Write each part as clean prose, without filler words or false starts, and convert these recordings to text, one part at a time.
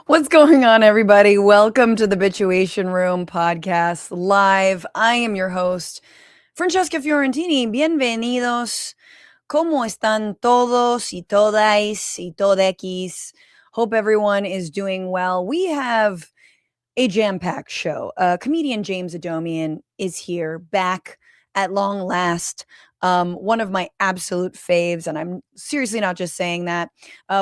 What's going on, everybody? Welcome to the Bituation Room podcast live. I am your host, Francesca Fiorentini. Bienvenidos. ¿Cómo están todos y todas y todequis? Hope everyone is doing well. We have a jam-packed show. Comedian James Adomian is here, back at long last. One of my absolute faves, and I'm seriously not just saying that.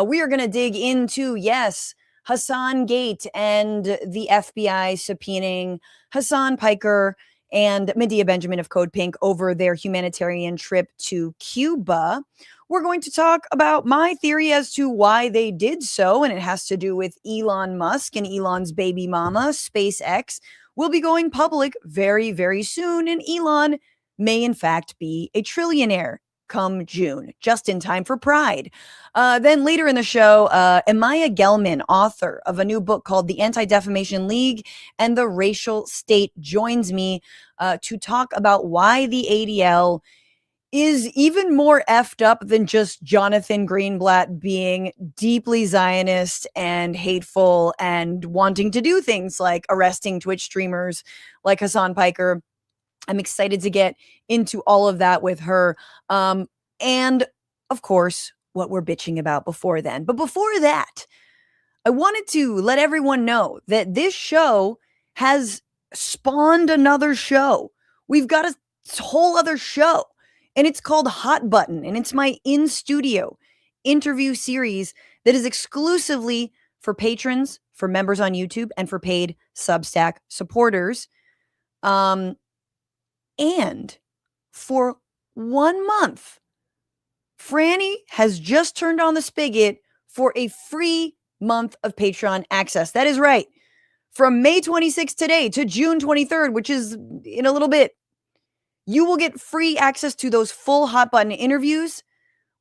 We are going to dig into, yes, Hasangate and the FBI subpoenaing Hasan Piker and Medea Benjamin of Code Pink over their humanitarian trip to Cuba. We're going to talk about my theory as to why they did so, and it has to do with Elon Musk and Elon's baby mama, SpaceX, will be going public very, very soon, and Elon may in fact be a trillionaire come June, just in time for Pride. Then later in the show, Emmaia Gelman, author of a new book called The Anti-Defamation League and the Racial State, joins me to talk about why the ADL is even more effed up than just Jonathan Greenblatt being deeply Zionist and hateful and wanting to do things like arresting Twitch streamers like Hasan Piker. I'm excited to get into all of that with her. And of course, what we're bitching about before then. But before that, I wanted to let everyone know that this show has spawned another show. We've got a whole other show, and it's called Hot Button, and it's my in-studio interview series that is exclusively for patrons, for members on YouTube, and for paid Substack supporters. And for 1 month, Franny has just turned on the spigot for a free month of Patreon access. That is right. From May 26th today to June 23rd, which is in a little bit, you will get free access to those full Hot Button interviews,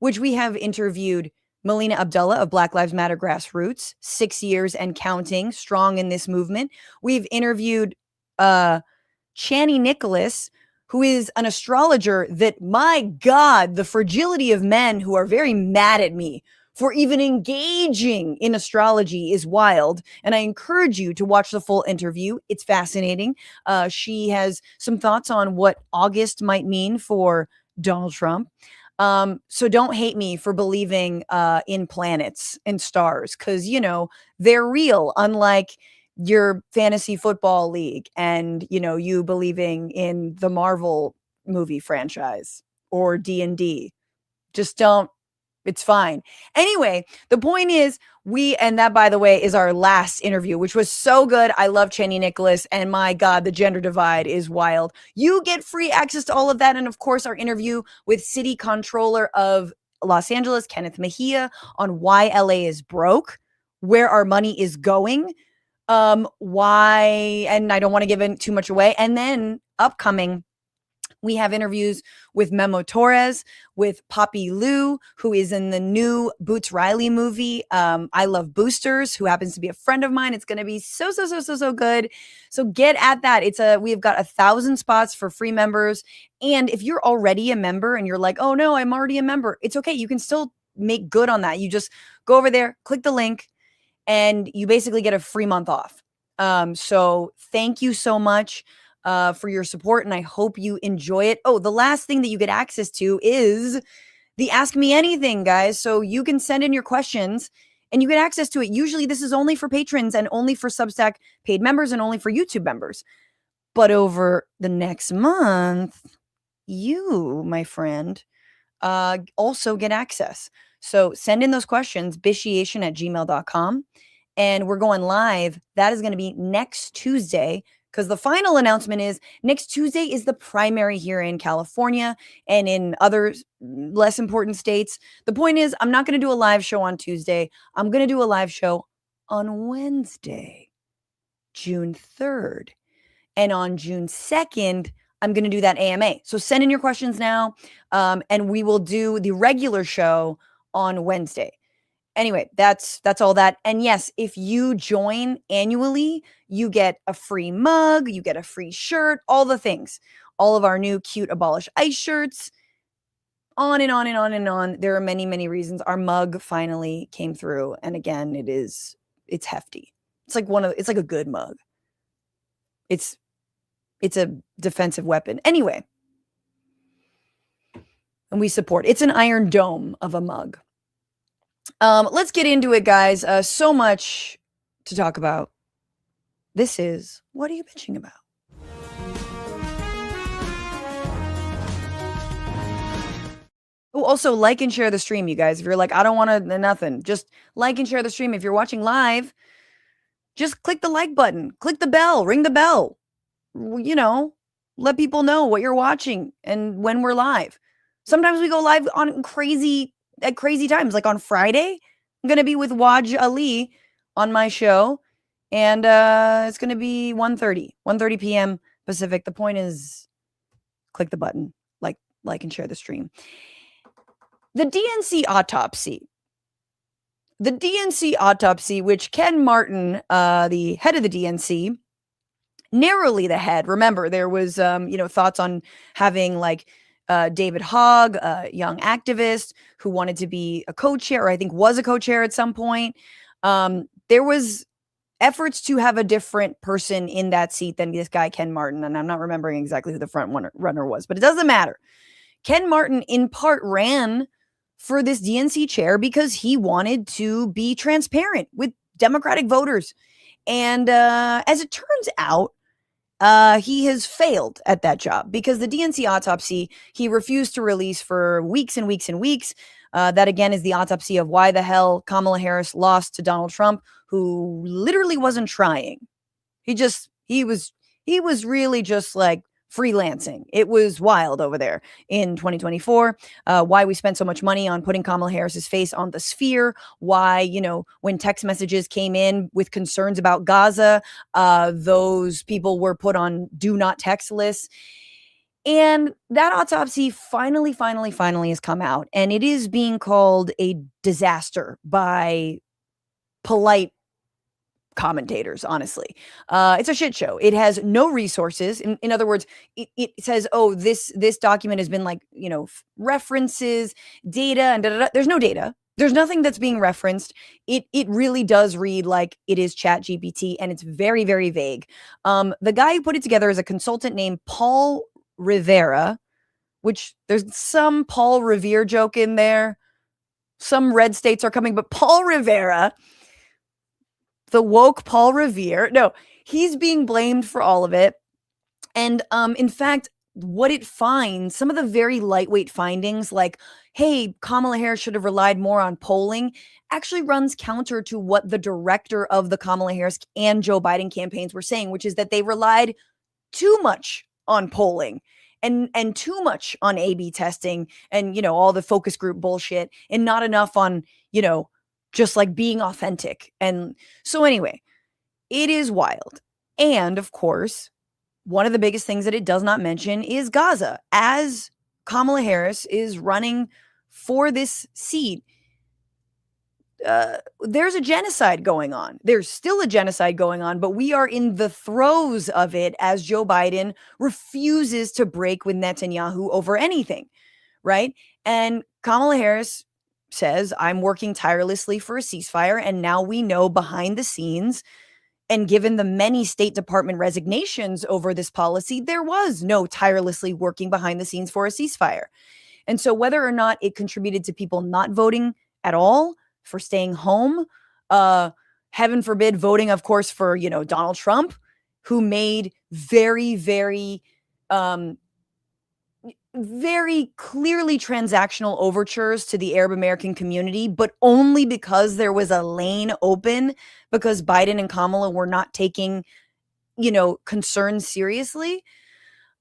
which we have interviewed Melina Abdullah of Black Lives Matter Grassroots, 6 years and counting, strong in this movement. We've interviewed Chani Nicholas, who is an astrologer that, my God, the fragility of men who are very mad at me for even engaging in astrology is wild. And I encourage you to watch the full interview. It's fascinating. She has some thoughts on what August might mean for Donald Trump. So don't hate me for believing in planets and stars, because, you know, they're real, unlike your fantasy football league and, you know, you believing in the Marvel movie franchise or D&D. Just don't. It's fine. Anyway, the point is and that, by the way, is our last interview, which was so good. I love Chani Nicholas, and my God, the gender divide is wild. You get free access to all of that. And of course, our interview with City Comptroller of Los Angeles, Kenneth Mejia, on why LA is broke, where our money is going, why, and I don't want to give too much away. And then upcoming, we have interviews with Memo Torres, with Poppy Lou, who is in the new Boots Riley movie, I Love Boosters, who happens to be a friend of mine. It's going to be so good. So get at that. We've got 1,000 spots for free members. And if you're already a member and you're like, oh no, I'm already a member, it's okay. You can still make good on that. You just go over there, click the link, and you basically get a free month off. So thank you so much for your support, and I hope you enjoy it. Oh, the last thing that you get access to is the Ask Me Anything, guys. So you can send in your questions and you get access to it. Usually this is only for patrons and only for Substack paid members and only for YouTube members. But over the next month, you, my friend, also get access. So send in those questions, bishiation@gmail.com. And we're going live. That is going to be next Tuesday, because the final announcement is next Tuesday is the primary here in California and in other less important states. The point is, I'm not going to do a live show on Tuesday. I'm going to do a live show on Wednesday, June 3rd. And on June 2nd, I'm going to do that AMA. So send in your questions now, and we will do the regular show on Wednesday. Anyway, that's all that. And yes, if you join annually, you get a free mug, you get a free shirt, all the things. All of our new cute Abolish ICE shirts, on and on and on and on. There are many, many reasons. Our mug finally came through. And again, it's hefty. It's like a good mug. It's a defensive weapon. Anyway, and we support. It's an iron dome of a mug. Let's get into it, guys. So much to talk about. This is What Are You Bitching About? Oh, also like and share the stream, you guys. If you're like, I don't want to nothing, just like and share the stream. If you're watching live, just click the like button, click the bell, ring the bell. You know, let people know what you're watching and when we're live. Sometimes we go live at crazy times. Like on Friday, I'm gonna be with Waj Ali on my show, and it's gonna be 1:30 p.m. Pacific. The point is, click the button, like and share the stream. The DNC autopsy. The DNC autopsy, which Ken Martin, the head of the DNC, narrowly the head. Remember, there was, thoughts on having David Hogg, a young activist who wanted to be a co-chair, or I think was a co-chair at some point. There was efforts to have a different person in that seat than this guy, Ken Martin. And I'm not remembering exactly who the front runner was, but it doesn't matter. Ken Martin, in part, ran for this DNC chair because he wanted to be transparent with Democratic voters. And as it turns out, he has failed at that job because the DNC autopsy, he refused to release for weeks and weeks and weeks. That, again, is the autopsy of why the hell Kamala Harris lost to Donald Trump, who literally wasn't trying. He was really just like freelancing. It was wild over there in 2024. Why we spent so much money on putting Kamala Harris's face on the sphere. Why, when text messages came in with concerns about Gaza, those people were put on do not text lists. And that autopsy finally has come out, and it is being called a disaster by polite commentators, honestly. It's a shit show. It has no resources. In other words, it says, oh, this document has been references, data, and da-da-da. There's no data. There's nothing that's being referenced. It really does read like it is ChatGPT, and it's very, very vague. The guy who put it together is a consultant named Paul Rivera, which there's some Paul Revere joke in there. Some red states are coming, but Paul Rivera, the woke Paul Revere, no, he's being blamed for all of it. And in fact, what it finds, some of the very lightweight findings, like, hey, Kamala Harris should have relied more on polling, actually runs counter to what the director of the Kamala Harris and Joe Biden campaigns were saying, which is that they relied too much on polling and too much on A/B testing and, all the focus group bullshit, and not enough on, just like being authentic. And so anyway, it is wild. And of course, one of the biggest things that it does not mention is Gaza. As Kamala Harris is running for this seat, there's a genocide going on. There's still a genocide going on, but we are in the throes of it as Joe Biden refuses to break with Netanyahu over anything, right? And Kamala Harris says, I'm working tirelessly for a ceasefire. And now we know behind the scenes, and given the many State Department resignations over this policy, there was no tirelessly working behind the scenes for a ceasefire. And so whether or not it contributed to people not voting at all, for staying home, heaven forbid, voting, of course, for, Donald Trump, who made very, very, very clearly transactional overtures to the Arab American community, but only because there was a lane open, because Biden and Kamala were not taking, concerns seriously.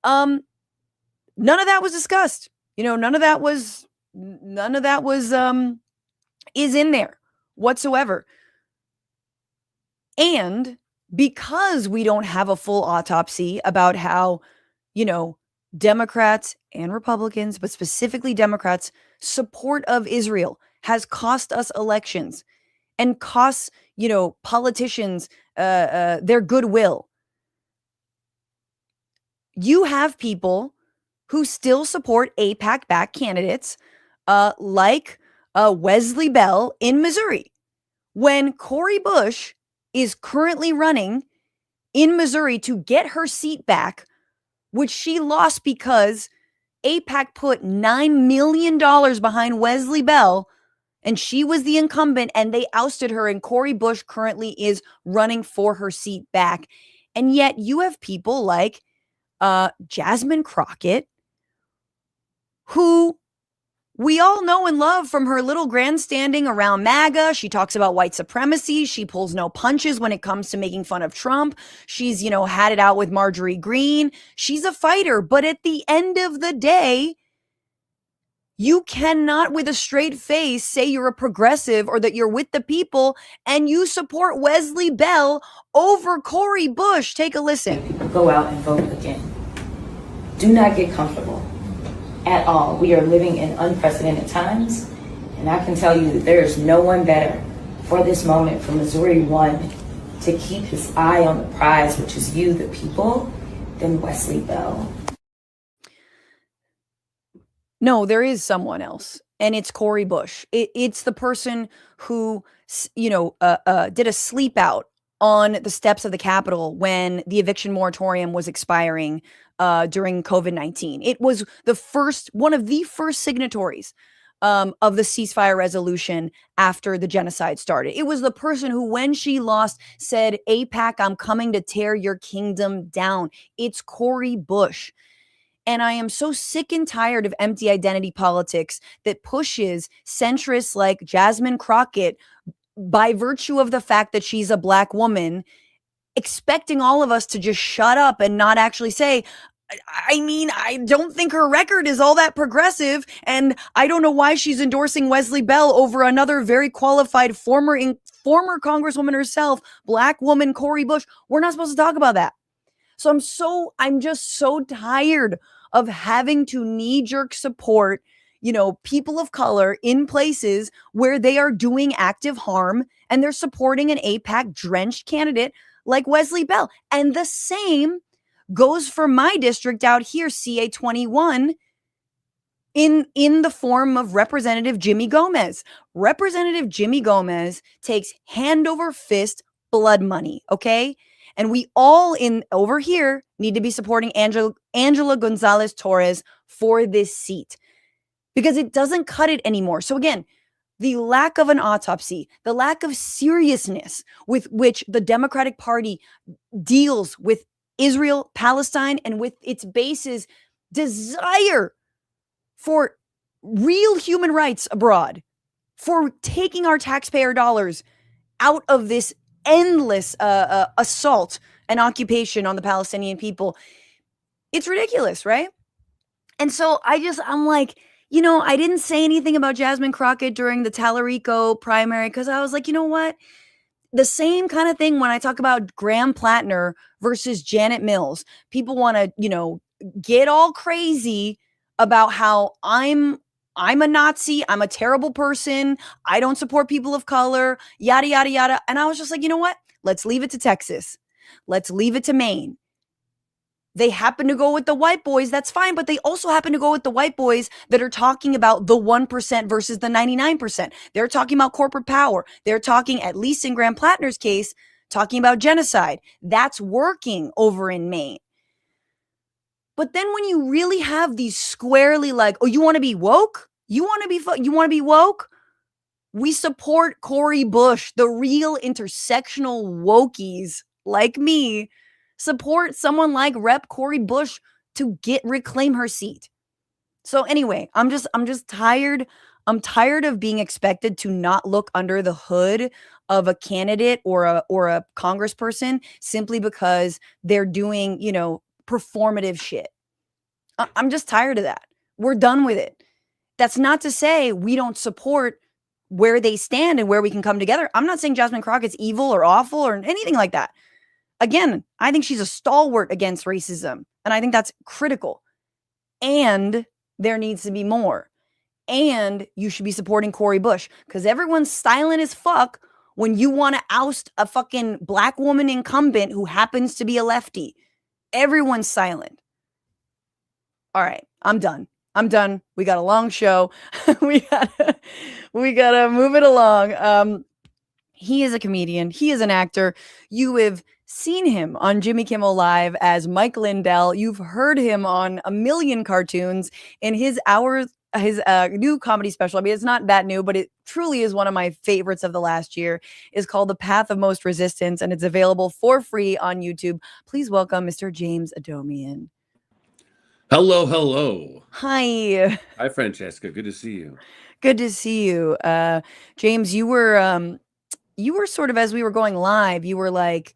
None of that was discussed. None of that was is in there whatsoever. And because we don't have a full autopsy about how, Democrats and Republicans, but specifically Democrats, support of Israel has cost us elections and costs, politicians their goodwill. You have people who still support AIPAC-backed candidates like Wesley Bell in Missouri, when Cori Bush is currently running in Missouri to get her seat back, which she lost because AIPAC put $9 million behind Wesley Bell, and she was the incumbent, and they ousted her, and Cori Bush currently is running for her seat back. And yet you have people like Jasmine Crockett, who we all know and love from her little grandstanding around MAGA. She talks about white supremacy. She pulls no punches when it comes to making fun of Trump. She's, had it out with Marjorie Greene. She's a fighter. But at the end of the day, you cannot with a straight face say you're a progressive or that you're with the people and you support Wesley Bell over Cori Bush. Take a listen. People go out and vote again. Do not get comfortable at all. We are living in unprecedented times, and I can tell you that there is no one better for this moment for Missouri 1 to keep his eye on the prize, which is you, the people, than Wesley Bell. No, there is someone else, and it's Cori Bush. It's the person who, did a sleep out on the steps of the Capitol when the eviction moratorium was expiring during COVID-19. It was one of the first signatories of the ceasefire resolution after the genocide started. It was the person who, when she lost, said, AIPAC, I'm coming to tear your kingdom down. It's Cori Bush. And I am so sick and tired of empty identity politics that pushes centrists like Jasmine Crockett by virtue of the fact that she's a Black woman, expecting all of us to just shut up and not actually say, I don't think her record is all that progressive, and I don't know why she's endorsing Wesley Bell over another very qualified former congresswoman herself, Black woman Cori Bush. We're not supposed to talk about that. So I'm just so tired of having to knee-jerk support, people of color in places where they are doing active harm, and they're supporting an AIPAC-drenched candidate like Wesley Bell. And the same goes for my district out here, CA21, in the form of Representative Jimmy Gomez. Representative Jimmy Gomez takes hand over fist blood money, okay? And we all over here need to be supporting Angela Gonzalez Torres for this seat, because it doesn't cut it anymore. So again, the lack of an autopsy, the lack of seriousness with which the Democratic Party deals with Israel, Palestine, and with its base's desire for real human rights abroad, for taking our taxpayer dollars out of this endless assault and occupation on the Palestinian people. It's ridiculous, right? And so I'm like, I didn't say anything about Jasmine Crockett during the Tallarico primary because I was like, you know what? The same kind of thing when I talk about Graham Plattner versus Janet Mills. People want to, get all crazy about how I'm a Nazi, I'm a terrible person, I don't support people of color, yada, yada, yada. And I was just like, you know what? Let's leave it to Texas. Let's leave it to Maine. They happen to go with the white boys, that's fine, but they also happen to go with the white boys that are talking about the 1% versus the 99%. They're talking about corporate power. They're talking, at least in Graham Plattner's case, talking about genocide. That's working over in Maine. But then when you really have these squarely like, oh, you want to be woke? You want to be woke? We support Cori Bush, the real intersectional wokies like me support someone like Rep. Cori Bush to reclaim her seat. So anyway, I'm just tired. I'm tired of being expected to not look under the hood of a candidate or a congressperson simply because they're doing, performative shit. I'm just tired of that. We're done with it. That's not to say we don't support where they stand and where we can come together. I'm not saying Jasmine Crockett's evil or awful or anything like that. Again, I think she's a stalwart against racism, and I think that's critical. And there needs to be more. And you should be supporting Cori Bush, because everyone's silent as fuck when you want to oust a fucking Black woman incumbent who happens to be a lefty. Everyone's silent. All right, I'm done. We got a long show. we gotta move it along. He is a comedian. He is an actor. You have seen him on Jimmy Kimmel Live as Mike Lindell. You've heard him on a million cartoons in his new comedy special. I mean, it's not that new, but it truly is one of my favorites of the last year. Is called The Path of Most Resistance, and it's available for free on YouTube. Please welcome Mr. James Adomian. Hello, hello. Hi. Hi, Francesca. Good to see you. Good to see you. James, you were sort of, as we were going live, you were like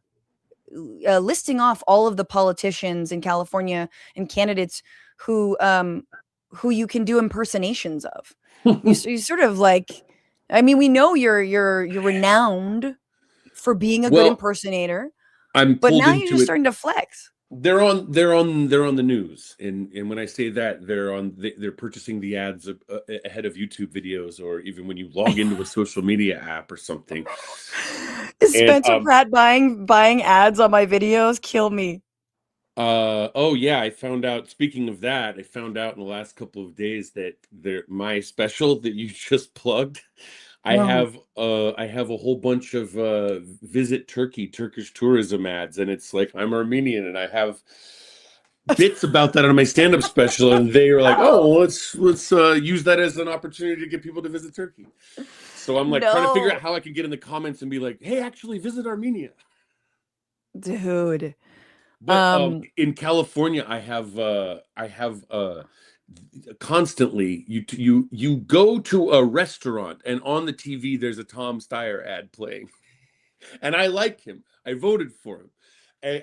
listing off all of the politicians in California and candidates who you can do impersonations of. you sort of like, I mean, we know you're renowned for being a good impersonator, but now you're just starting to flex. They're on the news, and when I say that, they're purchasing the ads ahead of YouTube videos, or even when you log into a social media app or something. Is Spencer Pratt buying ads on my videos? Kill me. Oh yeah, I found out. Speaking of that, I found out in the last couple of days that my special that you just plugged. I have a whole bunch of visit Turkey, Turkish tourism ads, and it's like I'm Armenian, and I have bits about that on my stand-up special, and they were like, "Oh, well, let's use that as an opportunity to get people to visit Turkey." So I'm like trying to figure out how I can get in the comments and be like, "Hey, actually, visit Armenia, dude." But in California, I have constantly you go to a restaurant and on the TV there's a Tom Steyer ad playing, and I like him. I voted for him.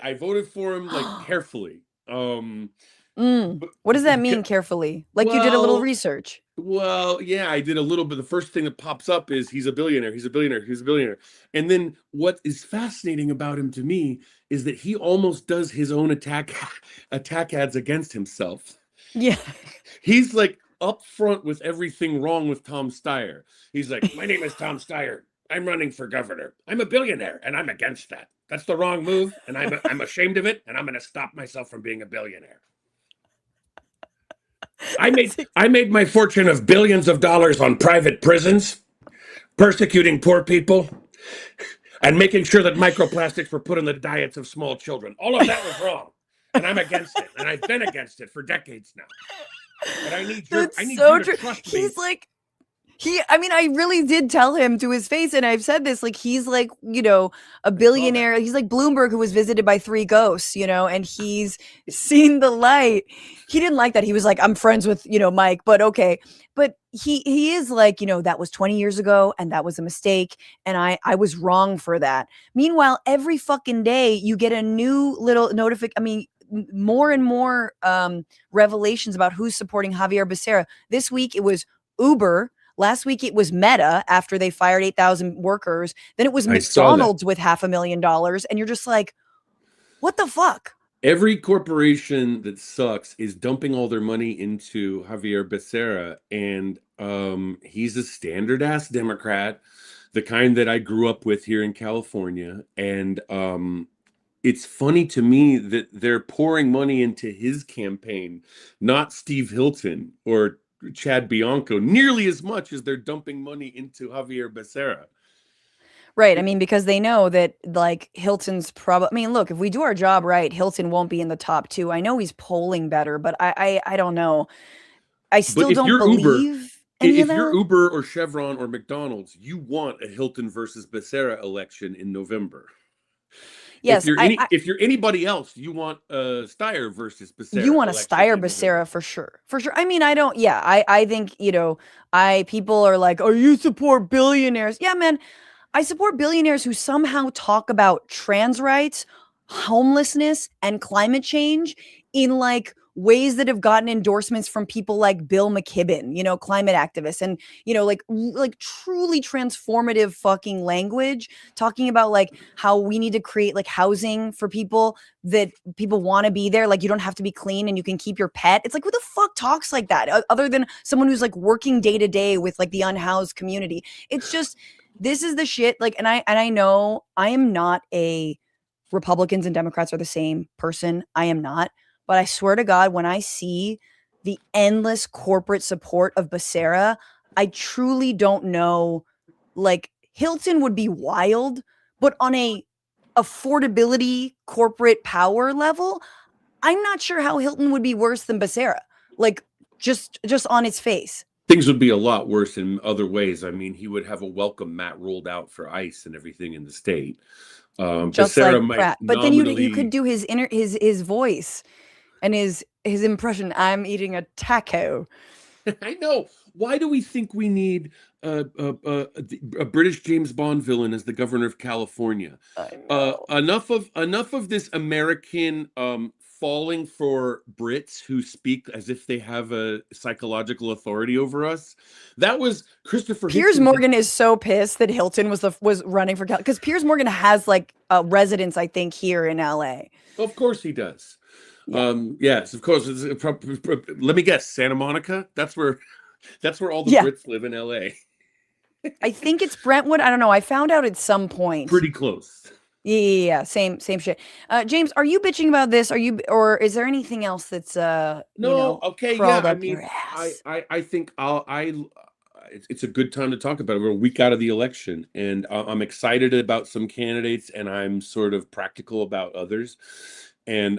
I voted for him like carefully. What does that mean, carefully? Like, you did a little research? Well, yeah, I did a little bit. The first thing that pops up is he's a billionaire. He's a billionaire. He's a billionaire. And then what is fascinating about him to me is that he almost does his own attack ads against himself. Yeah. He's like up front with everything wrong with Tom Steyer. He's like, "My name is Tom Steyer. I'm running for governor. I'm a billionaire, and I'm against that. That's the wrong move, and I'm ashamed of it, and I'm going to stop myself from being a billionaire. I made my fortune of billions of dollars on private prisons, persecuting poor people, and making sure that microplastics were put in the diets of small children. All of that was wrong, and I'm against it, and I've been against it for decades now. But I need you to trust me." He's like, I really did tell him to his face, and I've said this, like, he's like, a billionaire. He's like Bloomberg, who was visited by 3 ghosts, and he's seen the light. He didn't like that. He was like, "I'm friends with, Mike," but okay. But he is like, that was 20 years ago, and that was a mistake, and I was wrong for that. Meanwhile, every fucking day you get a new little more and more revelations about who's supporting Javier Becerra. This week it was Uber. Last week it was Meta after they fired 8,000 workers. Then it was McDonald's with $500,000. And you're just like, what the fuck? Every corporation that sucks is dumping all their money into Javier Becerra. And he's a standard ass Democrat, the kind that I grew up with here in California. And it's funny to me that they're pouring money into his campaign, not Steve Hilton or Chad Bianco, nearly as much as they're dumping money into Javier Becerra. Right. I mean, because they know that, like, Hilton's probably, look, if we do our job right, Hilton won't be in the top 2. I know he's polling better, but I don't know. I still don't believe if you're Uber or Chevron or McDonald's, you want a Hilton versus Becerra election in November. Yes, if you're anybody else, you want Steyer versus Becerra. You want a Steyer Becerra for sure. For sure. I think, people are like, "Oh, you support billionaires." Yeah, man. I support billionaires who somehow talk about trans rights, homelessness, and climate change in like ways that have gotten endorsements from people like Bill McKibben, climate activists, and, like truly transformative fucking language, talking about like how we need to create like housing for people that people want to be there. Like, you don't have to be clean and you can keep your pet. It's like, who the fuck talks like that other than someone who's like working day to day with like the unhoused community? It's just, this is the shit. Like, and I know I am not a Republicans and Democrats are the same person. I am not. But I swear to God, when I see the endless corporate support of Becerra, I truly don't know, like, Hilton would be wild, but on a affordability corporate power level, I'm not sure how Hilton would be worse than Becerra. Like just on its face. Things would be a lot worse in other ways. I mean, he would have a welcome mat rolled out for ICE and everything in the state. Just Becerra like might Pratt. But then you could do his voice and his impression. I'm eating a taco. I know. Why do we think we need a British James Bond villain as the governor of California? Enough of this American falling for Brits who speak as if they have a psychological authority over us. That was Christopher Piers Morgan is so pissed that Hilton was running for because Piers Morgan has like a residence, I think, here in LA. Of course he does. Yeah. Yes, of course. Let me guess, Santa Monica. That's where all the Brits live in LA. I think it's Brentwood. I don't know. I found out at some point. Pretty close. Yeah, same shit. James, are you bitching about this? Or is there anything else that's okay, yeah. I mean, I think it's a good time to talk about it. We're a week out of the election, and I'm excited about some candidates, and I'm sort of practical about others. And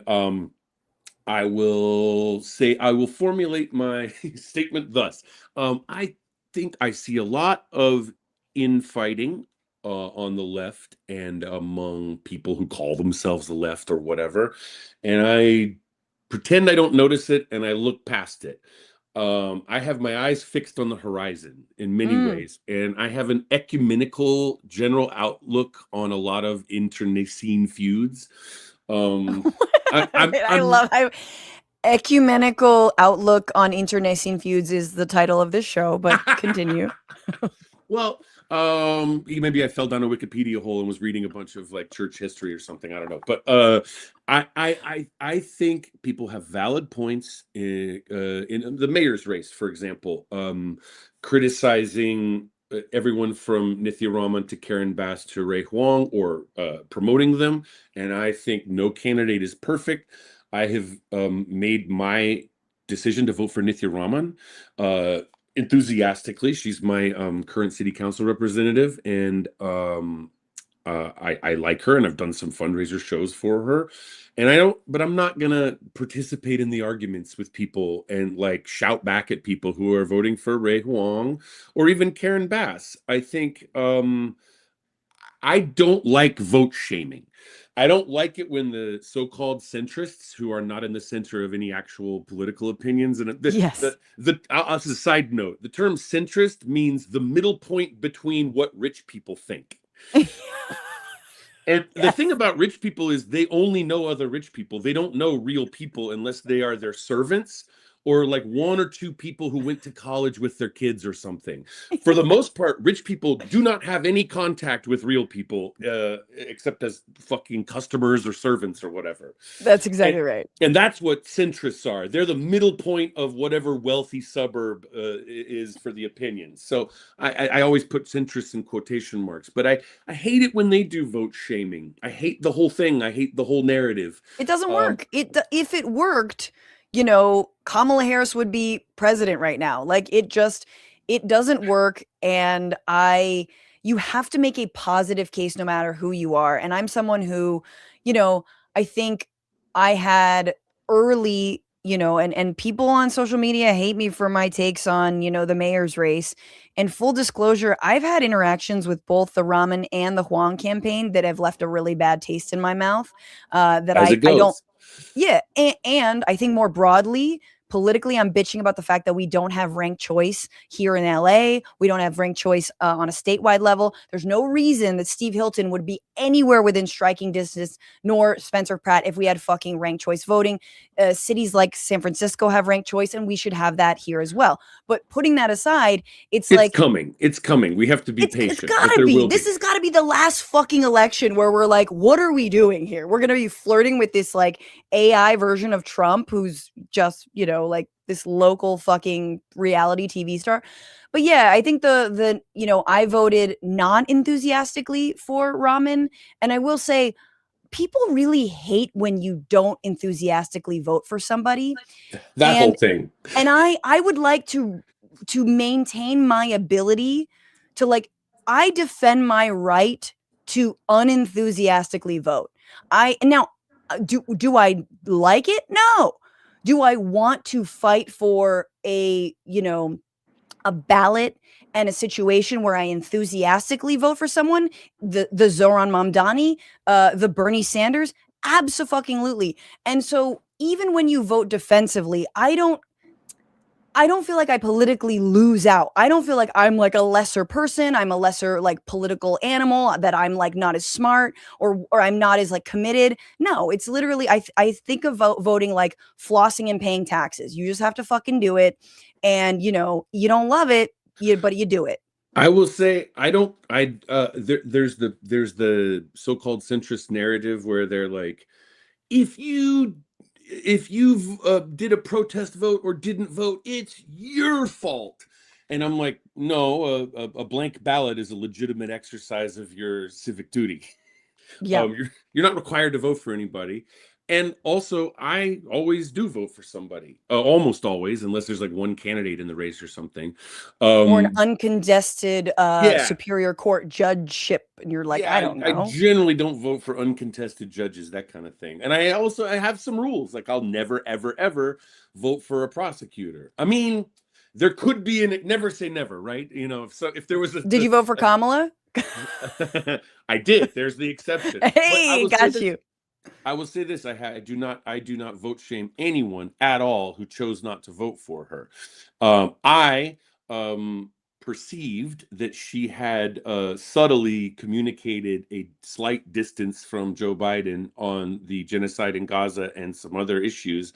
I will formulate my statement thus. I think I see a lot of infighting on the left and among people who call themselves the left or whatever. And I pretend I don't notice it and I look past it. I have my eyes fixed on the horizon in many ways. And I have an ecumenical general outlook on a lot of internecine feuds. I love ecumenical outlook on internecine feuds is the title of this show, but continue. Well, maybe I fell down a Wikipedia hole and was reading a bunch of like church history or something. I don't know, but I think people have valid points in the mayor's race, for example, criticizing everyone from Nithya Raman to Karen Bass to Ray Huang, or promoting them. And I think no candidate is perfect. I have made my decision to vote for Nithya Raman enthusiastically. She's my current city council representative, and I like her, and I've done some fundraiser shows for her. And but I'm not gonna participate in the arguments with people and like shout back at people who are voting for Ray Huang or even Karen Bass. I think I don't like vote shaming. I don't like it when the so-called centrists, who are not in the center of any actual political opinions, and as a side note, the term centrist means the middle point between what rich people think. And the thing about rich people is they only know other rich people. They don't know real people unless they are their servants or like one or two people who went to college with their kids or something. For the most part, rich people do not have any contact with real people except as fucking customers or servants or whatever. That's exactly right. And that's what centrists are. They're the middle point of whatever wealthy suburb is for the opinions. So I always put centrists in quotation marks, but I hate it when they do vote shaming. I hate the whole thing. I hate the whole narrative. It doesn't work. If it worked, Kamala Harris would be president right now. Like it doesn't work. And you have to make a positive case no matter who you are. And I'm someone who, I think I had early, and people on social media hate me for my takes on, the mayor's race. And full disclosure, I've had interactions with both the Raman and the Huang campaign that have left a really bad taste in my mouth. That I don't. Yeah. And I think more broadly, politically, I'm bitching about the fact that we don't have ranked choice here in LA. We don't have ranked choice on a statewide level. There's no reason that Steve Hilton would be anywhere within striking distance, nor Spencer Pratt, if we had fucking ranked choice voting. Cities like San Francisco have ranked choice, and we should have that here as well. But putting that aside, it's coming. It's coming. We have to be patient. It's gotta be. This has got to be the last fucking election where we're like, what are we doing here? We're going to be flirting with this like AI version of Trump, who's just, like this local fucking reality TV star. But yeah, I think I voted non-enthusiastically for Raman. And I will say, people really hate when you don't enthusiastically vote for somebody. Whole thing. And I would like to maintain my ability to like I defend my right to unenthusiastically vote. Do I like it? No. Do I want to fight for a ballot and a situation where I enthusiastically vote for someone, the Zoran Mamdani, the Bernie Sanders? Abso-fucking-lutely. And so even when you vote defensively, I don't feel like I politically lose out. I don't feel like I'm like a lesser person. I'm a lesser like political animal, that I'm like not as smart or I'm not as like committed. No, it's literally, I think of voting like flossing and paying taxes. You just have to fucking do it. And you don't love it, but you do it. I will say there's the so-called centrist narrative where they're like, if you did a protest vote or didn't vote, it's your fault. And I'm like, no, a blank ballot is a legitimate exercise of your civic duty. Yeah. You're not required to vote for anybody. And also, I always do vote for somebody, almost always, unless there's like one candidate in the race or something. Or an uncontested Yeah. Superior Court judgeship. And you're like, I don't know. I generally don't vote for uncontested judges, that kind of thing. And I have some rules. Like, I'll never, ever, ever vote for a prosecutor. I mean, there could be never say never, right? If there was Did you vote for Kamala? I did. There's the exception. Hey, got you. I will say this: I do not vote shame anyone at all who chose not to vote for her. I perceived that she had subtly communicated a slight distance from Joe Biden on the genocide in Gaza and some other issues,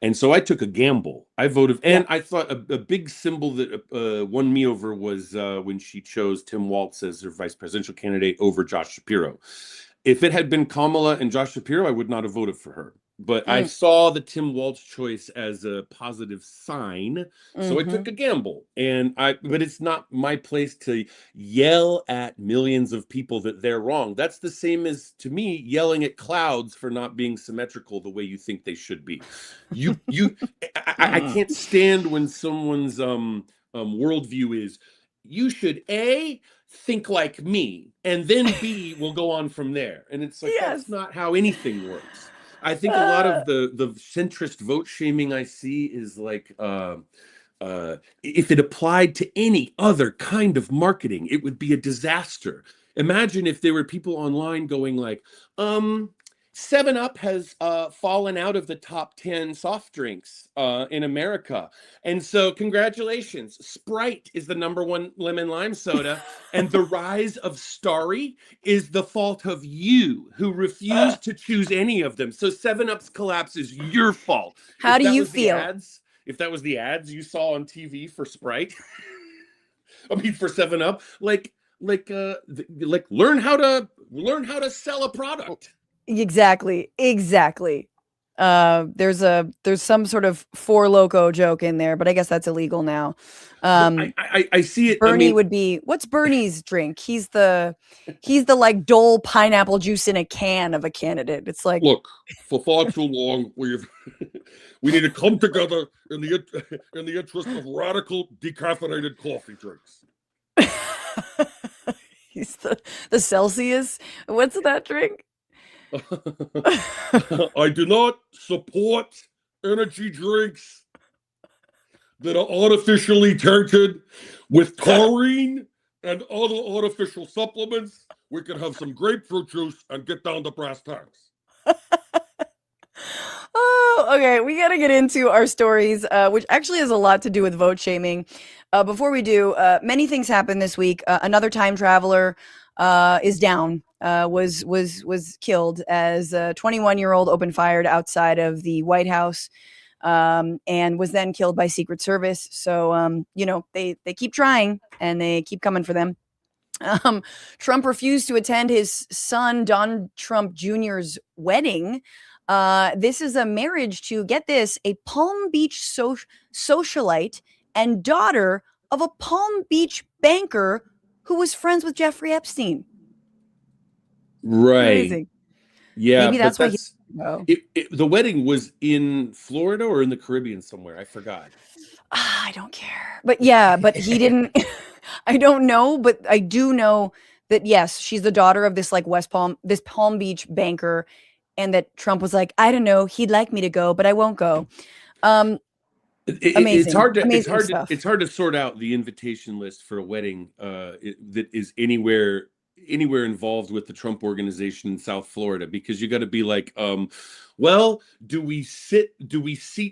and so I took a gamble. I voted, and I thought a big symbol that won me over was when she chose Tim Walz as her vice presidential candidate over Josh Shapiro. If it had been Kamala and Josh Shapiro, I would not have voted for her. But I saw the Tim Walz choice as a positive sign, so I took a gamble. But it's not my place to yell at millions of people that they're wrong. That's the same as, to me, yelling at clouds for not being symmetrical the way you think they should be. I can't stand when someone's worldview is, you should think like me, and then B will go on from there. And it's like, that's not how anything works. I think a lot of the centrist vote shaming I see is like, if it applied to any other kind of marketing, it would be a disaster. Imagine if there were people online going like, 7-Up has fallen out of the top 10 soft drinks in America. And so congratulations, Sprite is the #1 lemon lime soda, and the rise of Starry is the fault of you who refused to choose any of them. So 7-Up's collapse is your fault. How do you feel? If that was the ads you saw on TV for Sprite, I mean for 7-Up, like learn how to sell a product. Exactly. There's some sort of Four Loko joke in there, but I guess that's illegal now. I see it. Bernie would be, what's Bernie's drink? He's the like Dole pineapple juice in a can of a candidate. It's like, look, for far too long we need to come together in the interest of radical decaffeinated coffee drinks. He's the Celsius. What's that drink? I do not support energy drinks that are artificially tainted with taurine and other artificial supplements. We can have some grapefruit juice and get down to brass tacks. Oh, okay. We got to get into our stories, which actually has a lot to do with vote shaming. Before we do, many things happened this week. Another time traveler is down. Was killed as a 21-year-old opened fired outside of the White House, and was then killed by Secret Service. So, they keep trying and they keep coming for them. Trump refused to attend his son, Don Trump Jr.'s wedding. This is a marriage to, get this, a Palm Beach socialite and daughter of a Palm Beach banker who was friends with Jeffrey Epstein. Right. Amazing. Yeah. Maybe that's why the wedding was in Florida or in the Caribbean somewhere. I forgot. I don't care. But yeah, but he didn't I don't know, but I do know that, yes, she's the daughter of this like this Palm Beach banker, and that Trump was like, I don't know, he'd like me to go, but I won't go. Amazing, amazing stuff. It's hard to sort out the invitation list for a wedding that is anywhere involved with the Trump organization in South Florida, because you got to be like, well, do we seat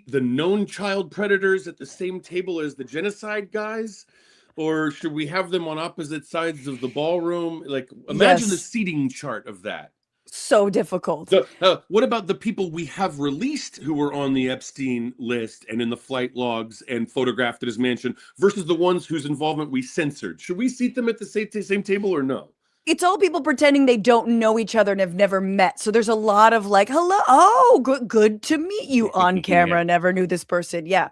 the known child predators at the same table as the genocide guys, or should we have them on opposite sides of the ballroom? Like, imagine the seating chart of that. So difficult. What about the people we have released who were on the Epstein list and in the flight logs and photographed at his mansion versus the ones whose involvement we censored? Should we seat them at the same table or no? It's all people pretending they don't know each other and have never met. So there's a lot of like, hello, oh, good to meet you on camera. Yeah. Never knew this person. Yeah.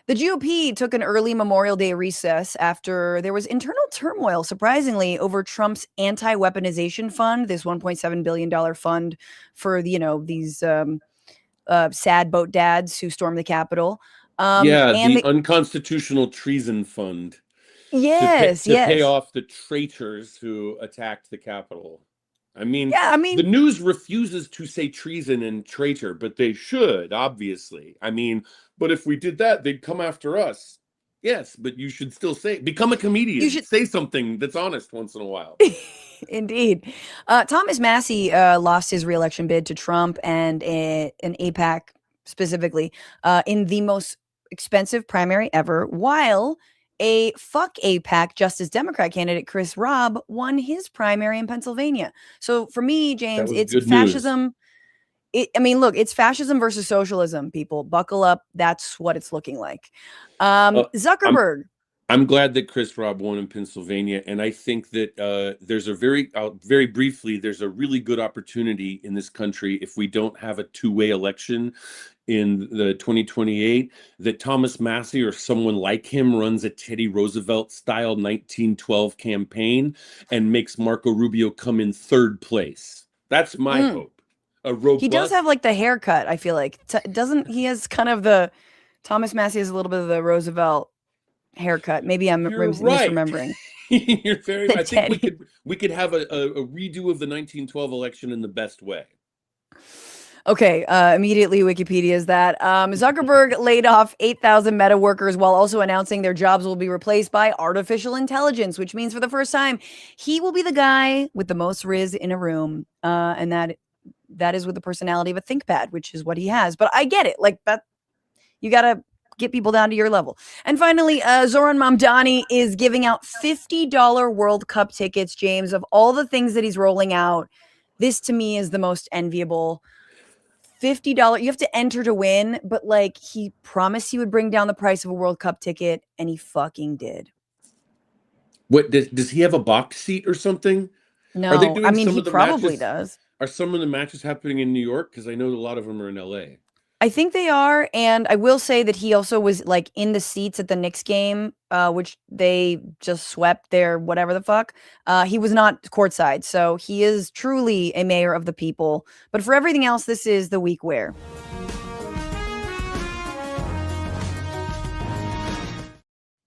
The GOP took an early Memorial Day recess after there was internal turmoil, surprisingly, over Trump's anti-weaponization fund, this $1.7 billion fund for, these sad boat dads who stormed the Capitol. The unconstitutional treason fund. Yes, to pay off the traitors who attacked the Capitol. I mean, the news refuses to say treason and traitor, but they should, obviously. I mean, but if we did that, they'd come after us. Yes, but you should still become a comedian. You should say something that's honest once in a while. Indeed. Thomas Massie lost his reelection bid to Trump and an AIPAC specifically in the most expensive primary ever, while a fuck AIPAC Justice Democrat candidate, Chris Robb, won his primary in Pennsylvania. So for me, James, it's fascism. Look, it's fascism versus socialism, people. Buckle up. That's what it's looking like. Zuckerberg. I'm glad that Chris Robb won in Pennsylvania, and I think that there's very briefly, there's a really good opportunity in this country if we don't have a two-way election in the 2028, that Thomas Massie or someone like him runs a Teddy Roosevelt-style 1912 campaign and makes Marco Rubio come in third place. That's my hope. He does have like the haircut, I feel like. Doesn't he has kind of the Thomas Massie has a little bit of the Roosevelt haircut. Maybe I'm misremembering. You're very right. I think we could have a redo of the 1912 election in the best way. Okay, immediately Wikipedia is that. Zuckerberg laid off 8,000 Meta workers while also announcing their jobs will be replaced by artificial intelligence, which means for the first time, he will be the guy with the most riz in a room. And that is with the personality of a ThinkPad, which is what he has. But I get it. Like, that, you got to get people down to your level. And finally, Zoran Mamdani is giving out $50 World Cup tickets, James, of all the things that he's rolling out. This, to me, is the most enviable. $50, you have to enter to win, but like he promised he would bring down the price of a World Cup ticket, and he fucking did. What does he have a box seat or something? No, he probably does. Are some of the matches happening in New York? Because I know a lot of them are in LA. I think they are, and I will say that he also was like in the seats at the Knicks game, which they just swept their whatever the fuck. He was not courtside, so he is truly a mayor of the people. But for everything else, this is the week where.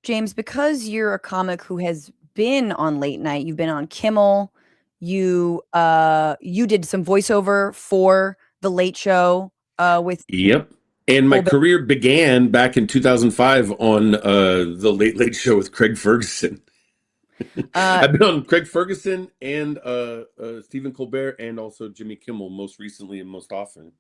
James, because you're a comic who has been on late night, you've been on Kimmel, you did some voiceover for The Late Show. Yep. And my career began back in 2005 on the Late Show with Craig Ferguson. I've been on Craig Ferguson and Stephen Colbert and also Jimmy Kimmel most recently and most often.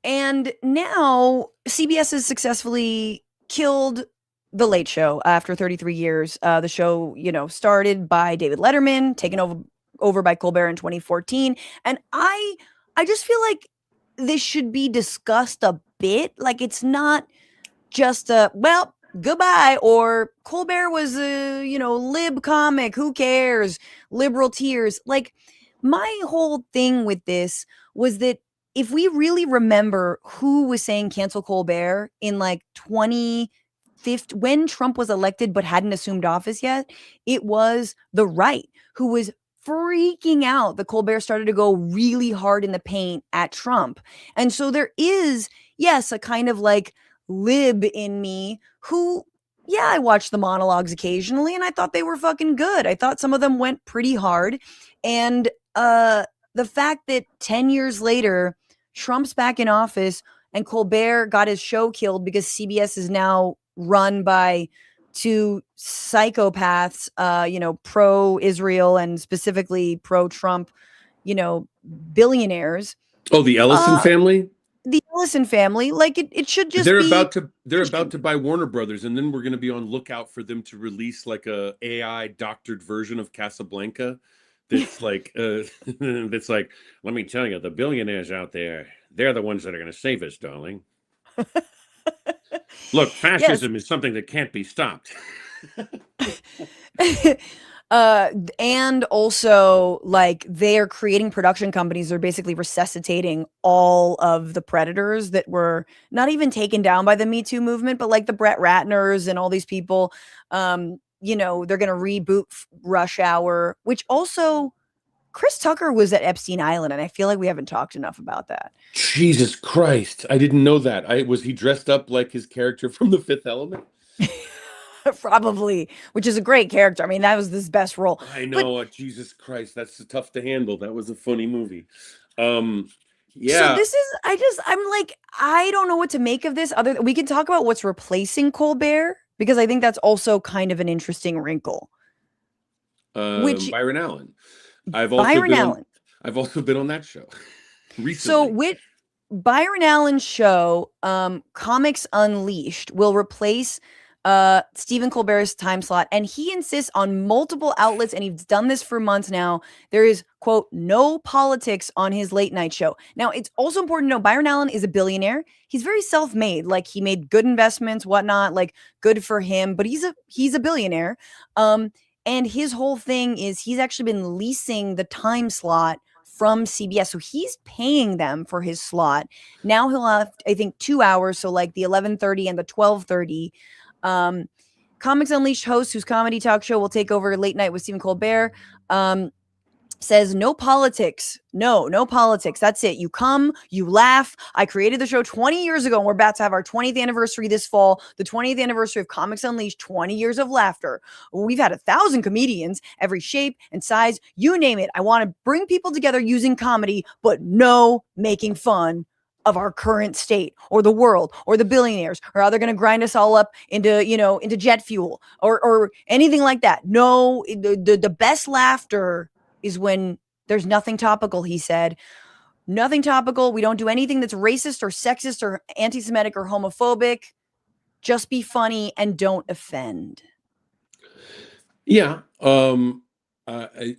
And now CBS has successfully killed The Late Show after 33 years. The show, started by David Letterman, taken over by Colbert in 2014. And I just feel like this should be discussed a bit. Like, it's not just goodbye, or Colbert was a, lib comic, who cares, liberal tears. Like, my whole thing with this was that if we really remember who was saying cancel Colbert in like 2015, when Trump was elected but hadn't assumed office yet, it was the right who was freaking out that Colbert started to go really hard in the paint at Trump. And so there is, yes, a kind of like lib in me who Yeah, I watched the monologues occasionally and I thought they were fucking good. I thought some of them went pretty hard. And the fact that 10 years later, Trump's back in office and Colbert got his show killed because CBS is now run by two psychopaths, pro-Israel and specifically pro-Trump, billionaires. Oh, the Ellison family? The Ellison family, like it should just they're about to buy Warner Brothers, and then we're going to be on lookout for them to release like a AI doctored version of Casablanca that's like that's like, let me tell you, the billionaires out there, they're the ones that are going to save us, darling. Look, fascism is something that can't be stopped. And also, like, they are creating production companies that are basically resuscitating all of the predators that were not even taken down by the Me Too movement, but like the Brett Ratners and all these people. They're going to reboot Rush Hour, which also Chris Tucker was at Epstein Island, and I feel like we haven't talked enough about that. Jesus Christ. I didn't know that. Was he dressed up like his character from The Fifth Element? Probably, which is a great character. I mean, that was his best role. I know. Jesus Christ, that's tough to handle. That was a funny movie. Yeah. So this is, I'm like, I don't know what to make of this. We can talk about what's replacing Colbert, because I think that's also kind of an interesting wrinkle. Byron Allen. I've also been on that show recently. So with Byron Allen's show, Comics Unleashed will replace Stephen Colbert's time slot, and he insists on multiple outlets, and he's done this for months now. There is, quote, no politics on his late night show. Now, it's also important to know Byron Allen is a billionaire. He's very self-made. Like, he made good investments, whatnot, like, good for him, but he's a billionaire. And his whole thing is he's actually been leasing the time slot from CBS. So he's paying them for his slot. Now he'll have, I think, 2 hours. So like the 11:30 and the 12:30. Comics Unleashed host, whose comedy talk show will take over late night with Stephen Colbert, says no politics. No politics. That's it. You come, you laugh. I created the show 20 years ago, and we're about to have our 20th anniversary this fall, the 20th anniversary of Comics Unleashed, 20 years of laughter. We've had 1,000 comedians, every shape and size, you name it. I want to bring people together using comedy, but no making fun of our current state or the world or the billionaires, or how they're going to grind us all up into jet fuel or anything like that. No, the best laughter is when there's nothing topical, he said. Nothing topical. We don't do anything that's racist or sexist or anti-Semitic or homophobic. Just be funny and don't offend. Yeah.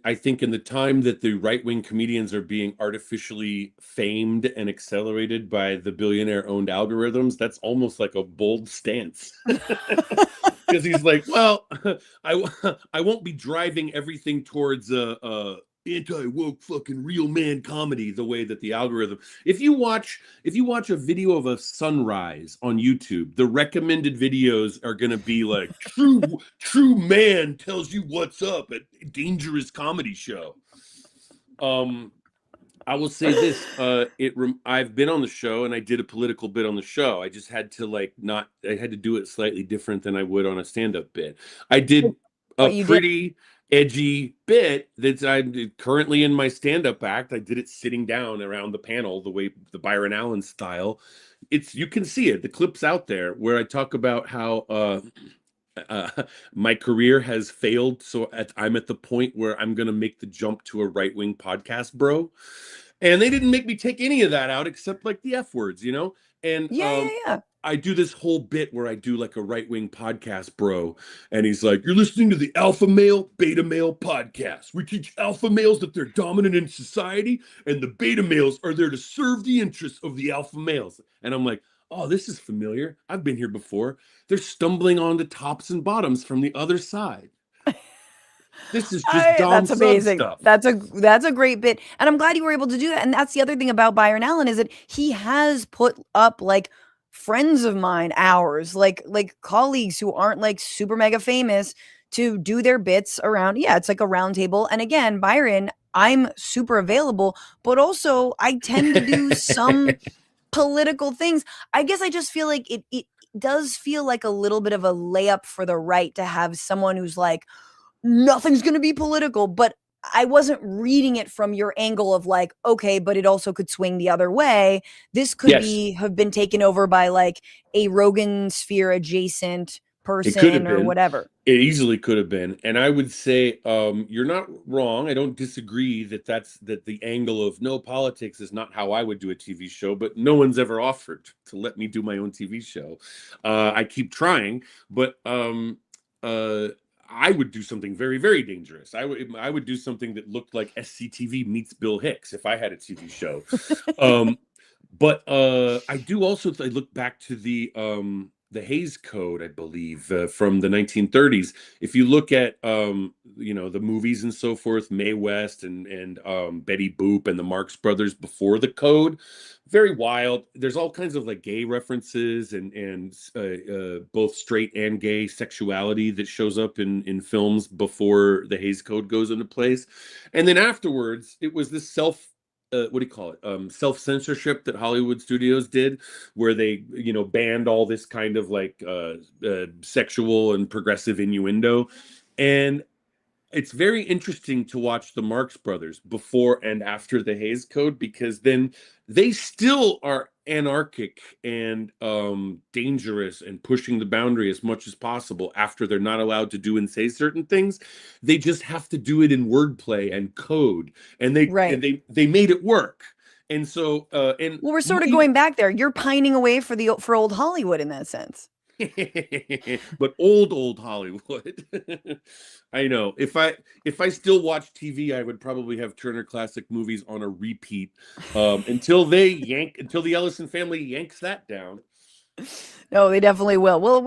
I think in the time that the right-wing comedians are being artificially famed and accelerated by the billionaire-owned algorithms, that's almost like a bold stance. Because he's like, well, I won't be driving everything towards anti-woke fucking real man comedy the way that the algorithm. If you watch a video of a sunrise on YouTube, the recommended videos are going to be like true man tells you what's up at dangerous comedy show. I will say this, I've been on the show and I did a political bit on the show. I just had to I had to do it slightly different than I would on a stand-up bit. I did a pretty edgy bit that I'm currently in my stand-up act. I did it sitting down around the panel, the way the Byron Allen style. You can see it. The clip's out there where I talk about how my career has failed. So I'm at the point where I'm going to make the jump to a right-wing podcast, bro. And they didn't make me take any of that out except like the F words, And yeah. I do this whole bit where I do like a right-wing podcast, bro. And he's like, you're listening to the alpha male, beta male podcast. We teach alpha males that they're dominant in society, and the beta males are there to serve the interests of the alpha males. And I'm like, oh, this is familiar. I've been here before. They're stumbling on the tops and bottoms from the other side. This is just that's amazing stuff. That's a great bit, and I'm glad you were able to do that. And that's the other thing about Byron Allen, is that he has put up like friends of mine, ours, like colleagues who aren't like super mega famous, to do their bits around. Yeah, it's like a round table. And again, Byron, I'm super available, but also I tend to do some political things. I guess I just feel like does feel like a little bit of a layup for the right to have someone who's like, nothing's going to be political, but I wasn't reading it from your angle of like, okay, but it also could swing the other way. This could have been taken over by like a Rogan sphere adjacent It could have person or been. whatever. It easily could have been. And I would say you're not wrong. I don't disagree that the angle of no, politics is not how I would do a TV show, but no one's ever offered to let me do my own TV show. I keep trying, but I would do something very, very dangerous. I would do something that looked like SCTV meets Bill Hicks if I had a TV show. But I do also look back to the Hays Code, I believe, from the 1930s. If you look at the movies and so forth, Mae West and Betty Boop and the Marx Brothers before the code, very wild. There's all kinds of like gay references and both straight and gay sexuality that shows up in films before the Hays Code goes into place. And then afterwards, it was this what do you call it? Self-censorship that Hollywood studios did, where they, banned all this kind of like sexual and progressive innuendo. And it's very interesting to watch the Marx Brothers before and after the Hays Code, because then they still are anarchic and dangerous and pushing the boundary as much as possible after they're not allowed to do and say certain things. They just have to do it in wordplay and code, and they made it work. And so we're sort of going back there. You're pining away for old Hollywood in that sense. But old Hollywood. I know. If I still watch TV, I would probably have Turner Classic Movies on a repeat until the Ellison family yanks that down. No, they definitely will. Well,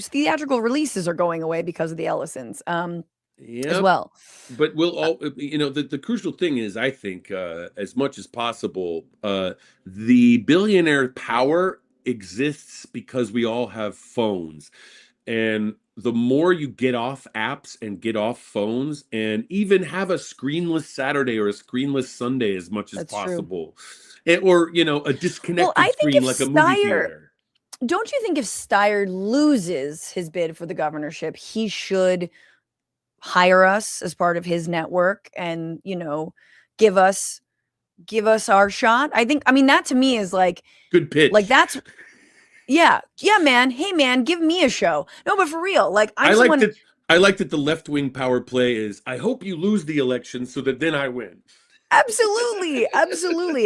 theatrical releases are going away because of the Ellisons. As well. But we'll all, the crucial thing is, I think, as much as possible, the billionaire power exists because we all have phones. And the more you get off apps and get off phones and even have a screenless Saturday or a screenless Sunday as much as possible, or a disconnected screen like a movie theater. Don't you think if Steyer loses his bid for the governorship, he should hire us as part of his network and give us our shot? That to me is like good pitch. Like that's yeah, man. Hey man, give me a show. No, but for real, like I like that the left-wing power play is, I hope you lose the election so that then I win. Absolutely.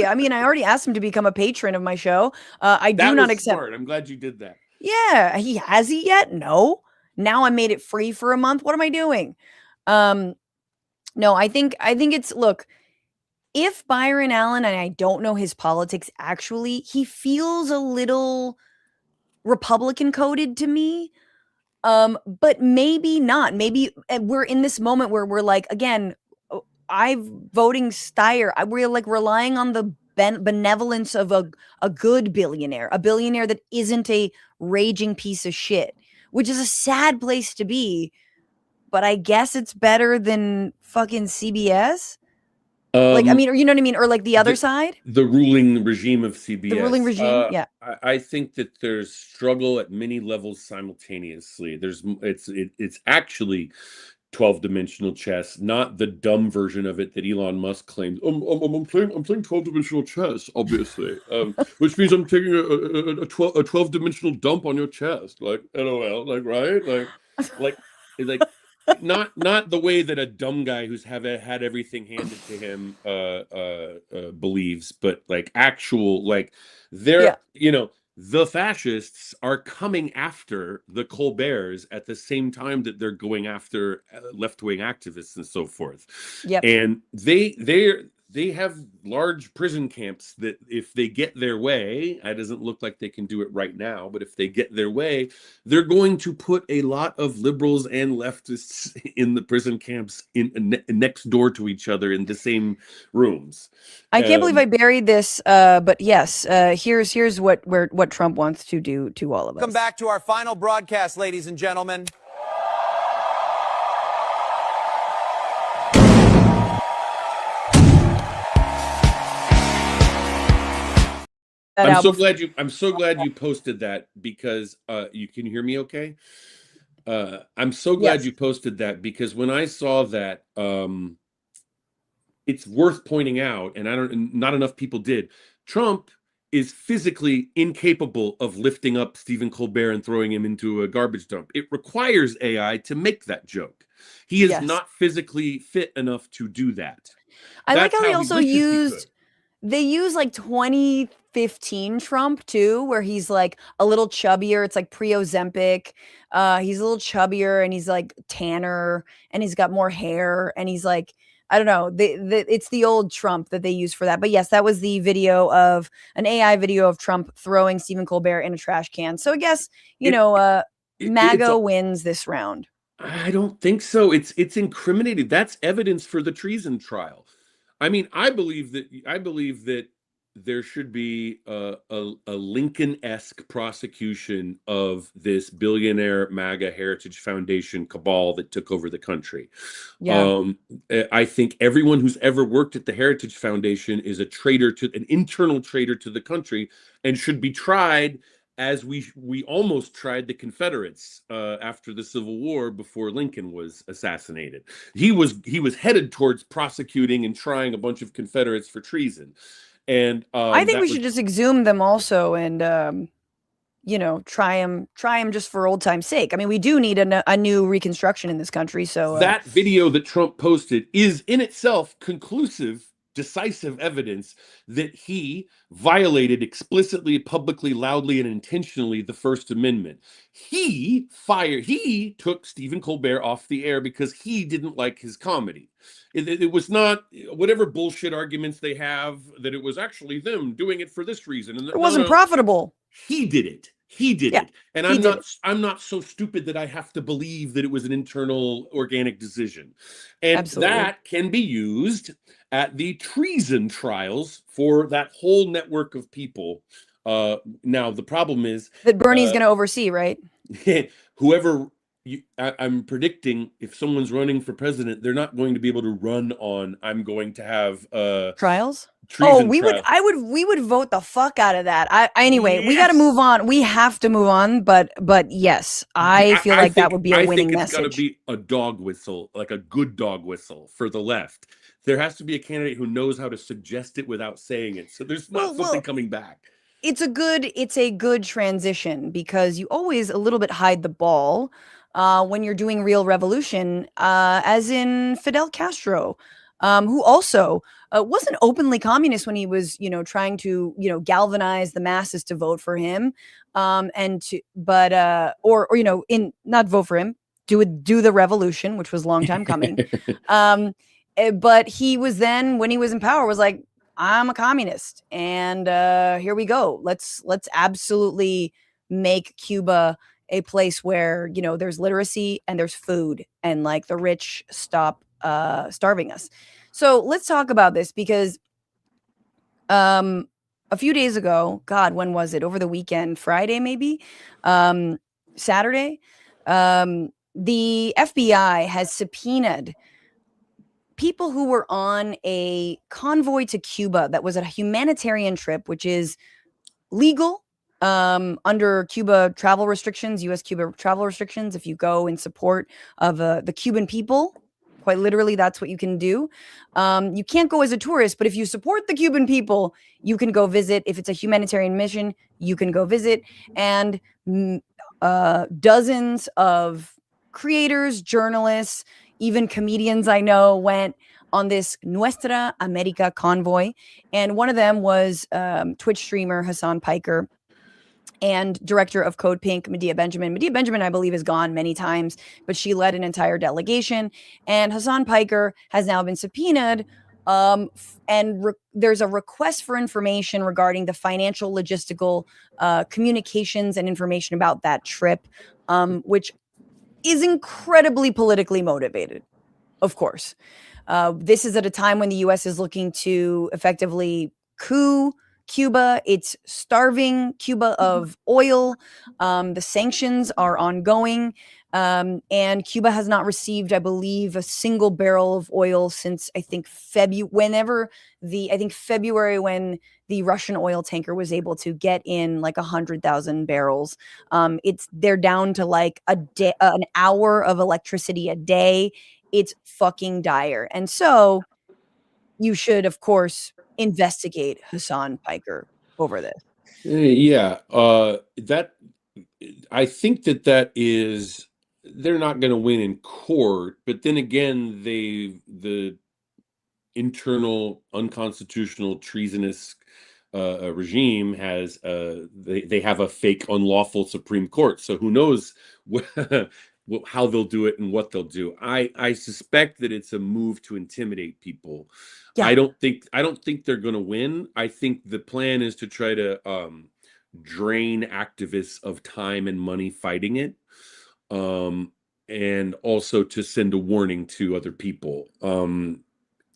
I already asked him to become a patron of my show. I do not accept. Smart. I'm glad you did that. Yeah, has he yet? No. Now I made it free for a month. What am I doing? No, I think it's, look, if Byron Allen, and I don't know his politics actually, he feels a little Republican coded to me. But maybe not. Maybe we're in this moment where we're like, again, I'm voting Steyer. We're like relying on the benevolence of a good billionaire, a billionaire that isn't a raging piece of shit, which is a sad place to be. But I guess it's better than fucking CBS. Or you know what I mean? Or like the other side? The ruling regime of CBS. The ruling regime, yeah. I think that there's struggle at many levels simultaneously. It's actually 12-dimensional chess, not the dumb version of it that Elon Musk claims. I'm playing 12-dimensional chess, obviously, which means I'm taking a 12-dimensional dump on your chest, like LOL, like right, like not the way that a dumb guy who's had everything handed to him believes, but like actual, like they're the fascists are coming after the Colberts at the same time that they're going after left-wing activists and so forth. Yep. And they have large prison camps that if they get their way, it doesn't look like they can do it right now, but if they get their way, they're going to put a lot of liberals and leftists in the prison camps next door to each other in the same rooms. I can't believe I buried this, but yes, here's what Trump wants to do to all of us. Come back to our final broadcast, ladies and gentlemen. that out. I'm so glad you posted that because you can hear me okay. I'm so glad Yes. you posted that because when I saw that, it's worth pointing out, and not enough people did. Trump is physically incapable of lifting up Stephen Colbert and throwing him into a garbage dump. It requires AI to make that joke. He is Yes. not physically fit enough to do that. I like That's how they he also wishes he used, could. they use like 2015 Trump too, where he's like a little chubbier. It's like pre-Ozempic. He's a little chubbier and he's like tanner and he's got more hair and he's like, I don't know. It's the old Trump that they use for that. But yes, that was the video of an AI video of Trump throwing Stephen Colbert in a trash can. So I guess, MAGA wins this round. I don't think so. It's incriminating. That's evidence for the treason trial. I mean, I believe that there should be a Lincoln-esque prosecution of this billionaire MAGA Heritage Foundation cabal that took over the country. Yeah. I think everyone who's ever worked at the Heritage Foundation is an internal traitor to the country, and should be tried as we almost tried the Confederates after the Civil War before Lincoln was assassinated. He was headed towards prosecuting and trying a bunch of Confederates for treason. And I think we should just exhume them also and try them just for old time's sake. I mean, we do need a new reconstruction in this country. So that video that Trump posted is in itself conclusive, decisive evidence that he violated explicitly, publicly, loudly, and intentionally the First Amendment. He took Stephen Colbert off the air because he didn't like his comedy. It was not whatever bullshit arguments they have that it was actually them doing it for this reason. And it wasn't profitable. He did it. He did it. And I'm not so stupid that I have to believe that it was an internal organic decision. And Absolutely. That can be used at the treason trials for that whole network of people. Now, the problem is that Bernie's going to oversee, right? Whoever I'm predicting, if someone's running for president, they're not going to be able to run on, I'm going to have trials. We would vote the fuck out of that. Anyway, we got to move on. We have to move on. But yes, I feel like that would be a winning message. It's got to be a dog whistle, like a good dog whistle for the left. There has to be a candidate who knows how to suggest it without saying it. So there's not something coming back. It's a good transition because you always a little bit hide the ball when you're doing real revolution, as in Fidel Castro, who also wasn't openly communist when he was, trying to, galvanize the masses to vote for him, not vote for him, do the revolution, which was a long time coming. But he was then, when he was in power, was like, I'm a communist, and here we go. Let's absolutely make Cuba a place where there's literacy and there's food, and like the rich stop starving us. So let's talk about this because a few days ago, God, when was it? Over the weekend, Friday maybe, Saturday, the FBI has subpoenaed people who were on a convoy to Cuba that was a humanitarian trip, which is legal under Cuba travel restrictions, U.S. Cuba travel restrictions. If you go in support of the Cuban people, quite literally, that's what you can do. You can't go as a tourist, but if you support the Cuban people, you can go visit. If it's a humanitarian mission, you can go visit. And dozens of creators, journalists, even comedians I know went on this Nuestra America convoy. And one of them was Twitch streamer Hasan Piker and director of Code Pink, Medea Benjamin. Medea Benjamin, I believe, is gone many times, but she led an entire delegation. And Hasan Piker has now been subpoenaed. There's a request for information regarding the financial, logistical, communications and information about that trip, which is incredibly politically motivated, of course. This is at a time when the U.S. is looking to effectively coup Cuba. It's starving Cuba of oil. The sanctions are ongoing. And Cuba has not received, I believe, a single barrel of oil since I think February, when the Russian oil tanker was able to get in like 100,000 barrels. They're down to like an hour of electricity a day. It's fucking dire. And so you should, of course, investigate Hasan Piker over this. Yeah, I think that is, they're not going to win in court, but then again, the internal unconstitutional treasonous regime has they have a fake unlawful Supreme Court, so who knows how they'll do it and what they'll do. I suspect that it's a move to intimidate people. Yeah. I don't think they're going to win. I think the plan is to try to drain activists of time and money fighting it, and also to send a warning to other people.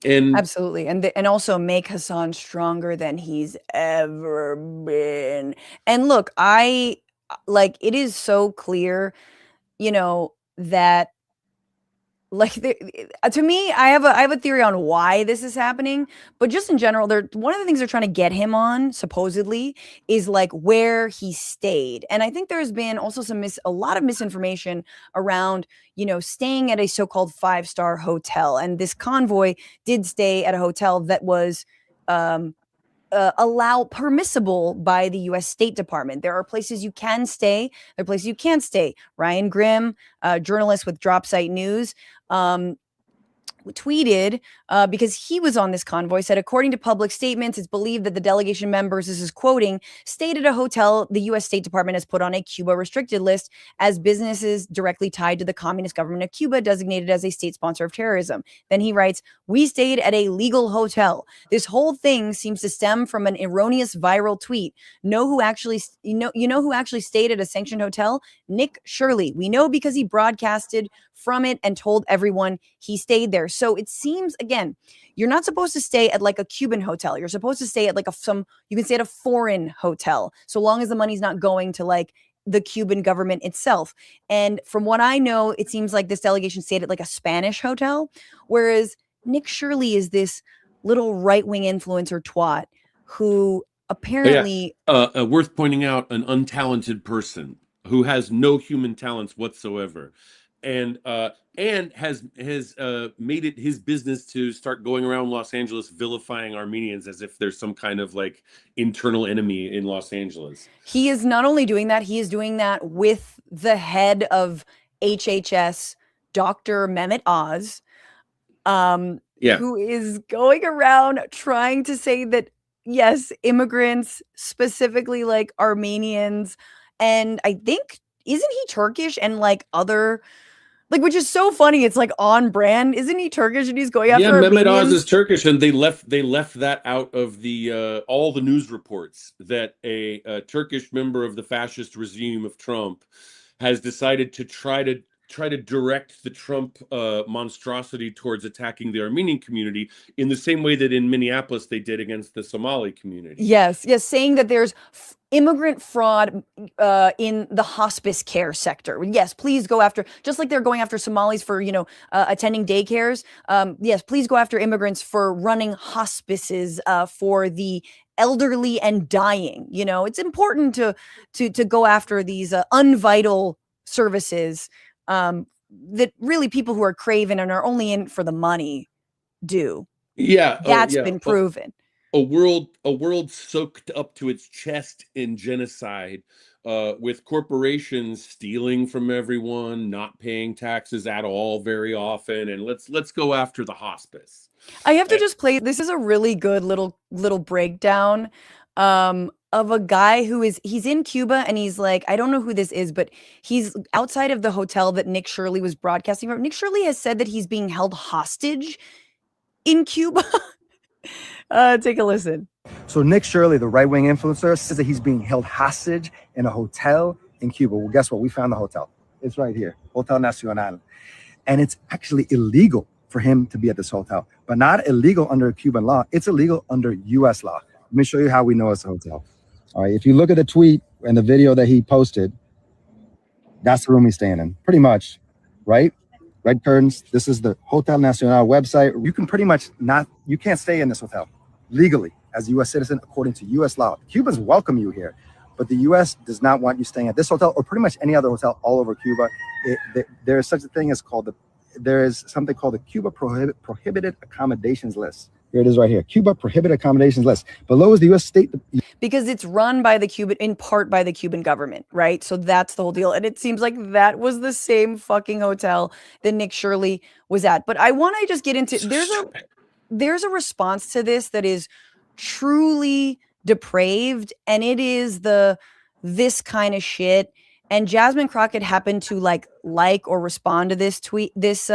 And absolutely, and also make Hasan stronger than he's ever been. And look, it is so clear, that like to me, I have a theory on why this is happening, but just in general, one of the things they're trying to get him on, supposedly, is like where he stayed. And I think there's been also a lot of misinformation around, staying at a so-called 5-star hotel. And this convoy did stay at a hotel that was permissible by the U.S. State Department. There are places you can stay. There are places you can't stay. Ryan Grimm, journalist with Dropsite News, tweeted, because he was on this convoy, said, according to public statements, it's believed that the delegation members, this is quoting, stayed at a hotel the U.S. State Department has put on a Cuba restricted list as businesses directly tied to the communist government of Cuba designated as a state sponsor of terrorism. Then he writes, we stayed at a legal hotel. This whole thing seems to stem from an erroneous viral tweet. You know who actually stayed at a sanctioned hotel? Nick Shirley. We know because he broadcasted from it and told everyone he stayed there. So it seems, again, you're not supposed to stay at like a Cuban hotel. You're supposed to stay at like you can stay at a foreign hotel, so long as the money's not going to like the Cuban government itself. And from what I know, it seems like this delegation stayed at like a Spanish hotel, whereas Nick Shirley is this little right-wing influencer twat who apparently... worth pointing out, an untalented person who has no human talents whatsoever. And has made it his business to start going around Los Angeles vilifying Armenians as if there's some kind of like internal enemy in Los Angeles. He is not only doing that, he is doing that with the head of HHS, Dr. Mehmet Oz, who is going around trying to say that, yes, immigrants, specifically like Armenians, and I think, isn't he Turkish and like other... Like, which is so funny. It's like on brand. Isn't he Turkish and he's going after Armenians? Mehmet Oz is Turkish, and they left that out of the all the news reports that a Turkish member of the fascist regime of Trump has decided to try to direct the Trump monstrosity towards attacking the Armenian community in the same way that in Minneapolis they did against the Somali community. Yes, saying that there's immigrant fraud in the hospice care sector. Yes, please go after, just like they're going after Somalis for, attending daycares. Yes, please go after immigrants for running hospices for the elderly and dying. It's important to go after these unvital services that really people who are craven and are only in for the money do. Yeah, that's been proven. A world soaked up to its chest in genocide, with corporations stealing from everyone, not paying taxes at all very often, and let's go after the hospice. I have to just play. This is a really good little breakdown of a guy he's in Cuba, and he's like, I don't know who this is, but he's outside of the hotel that Nick Shirley was broadcasting from. Nick Shirley has said that he's being held hostage in Cuba. Take a listen. So Nick Shirley, the right-wing influencer, says that he's being held hostage in a hotel in Cuba. Well, guess what? We found the hotel. It's right here, Hotel Nacional. And it's actually illegal for him to be at this hotel, but not illegal under Cuban law. It's illegal under U.S. law. Let me show you how we know it's a hotel. All right, if you look at the tweet and the video that he posted, That's the room he's staying in, pretty much, right? Red curtains. This is the Hotel Nacional website. You can pretty much you can't stay in this hotel legally as a U.S. citizen according to U.S. law. Cubans welcome you here, but the U.S. does not want you staying at this hotel or pretty much any other hotel all over Cuba. There is such a thing as there is something called the Cuba prohibited accommodations list. Here it is right here. Cuba prohibited accommodations list. Below is the U.S. state. Because it's run by in part by the Cuban government, right? So that's the whole deal. And it seems like that was the same fucking hotel that Nick Shirley was at. But I want to just get into, there's a response to this that is truly depraved, and it is this kind of shit. And Jasmine Crockett happened to like or respond to this tweet, this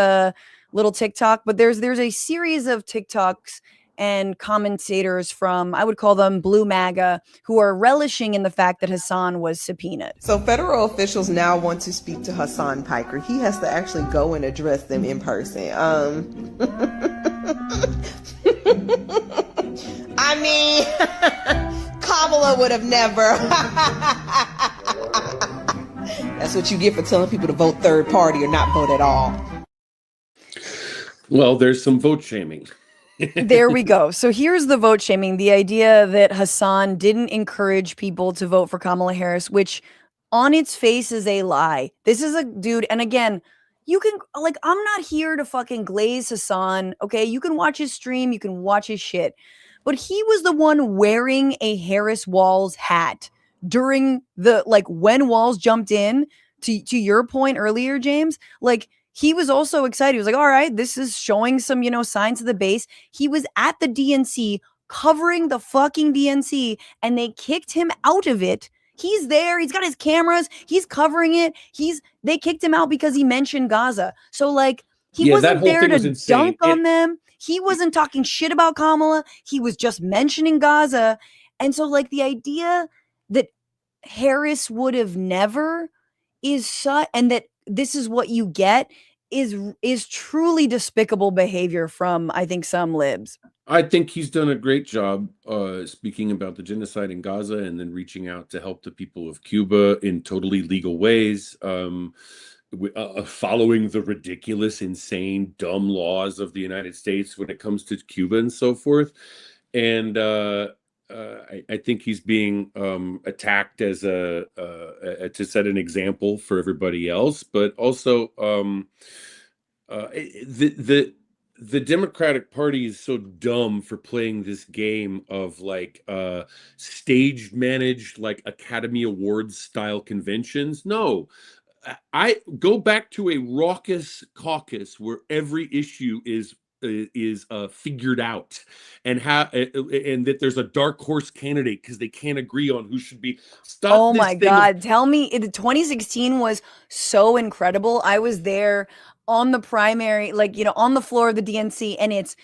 little TikTok, but there's a series of TikToks and commentators from, I would call them Blue MAGA, who are relishing in the fact that Hasan was subpoenaed. So federal officials now want to speak to Hasan Piker. He has to actually go and address them in person. I mean, Kamala would have never. That's what you get for telling people to vote third party or not vote at all. Well, there's some vote shaming. There we go. So here's the vote shaming. The idea that Hasan didn't encourage people to vote for Kamala Harris, which on its face is a lie. This is a dude. And again, you can I'm not here to fucking glaze Hasan. Okay. You can watch his stream. You can watch his shit, but he was the one wearing a Harris Walls hat during the, when Walls jumped in to your point earlier, James, he was also excited. He was like, all right, this is showing some, signs of the base. He was at the DNC covering the fucking DNC, and they kicked him out of it. He's there. He's got his cameras. He's covering it. They kicked him out because he mentioned Gaza. So he wasn't there to dunk on them. He wasn't talking shit about Kamala. He was just mentioning Gaza. And so the idea that Harris would have never and that this is what you get is truly despicable behavior from, I think, some libs. I think he's done a great job speaking about the genocide in Gaza and then reaching out to help the people of Cuba in totally legal ways, following the ridiculous, insane, dumb laws of the United States when it comes to Cuba and so forth. And I think he's being attacked as to set an example for everybody else, but also the Democratic Party is so dumb for playing this game of stage managed Academy Awards style conventions. No, I go back to a raucous caucus where every issue is figured out, and that there's a dark horse candidate because they can't agree on who should be. Oh my God! Tell me, 2016 was so incredible. I was there on the primary, on the floor of the DNC, and it's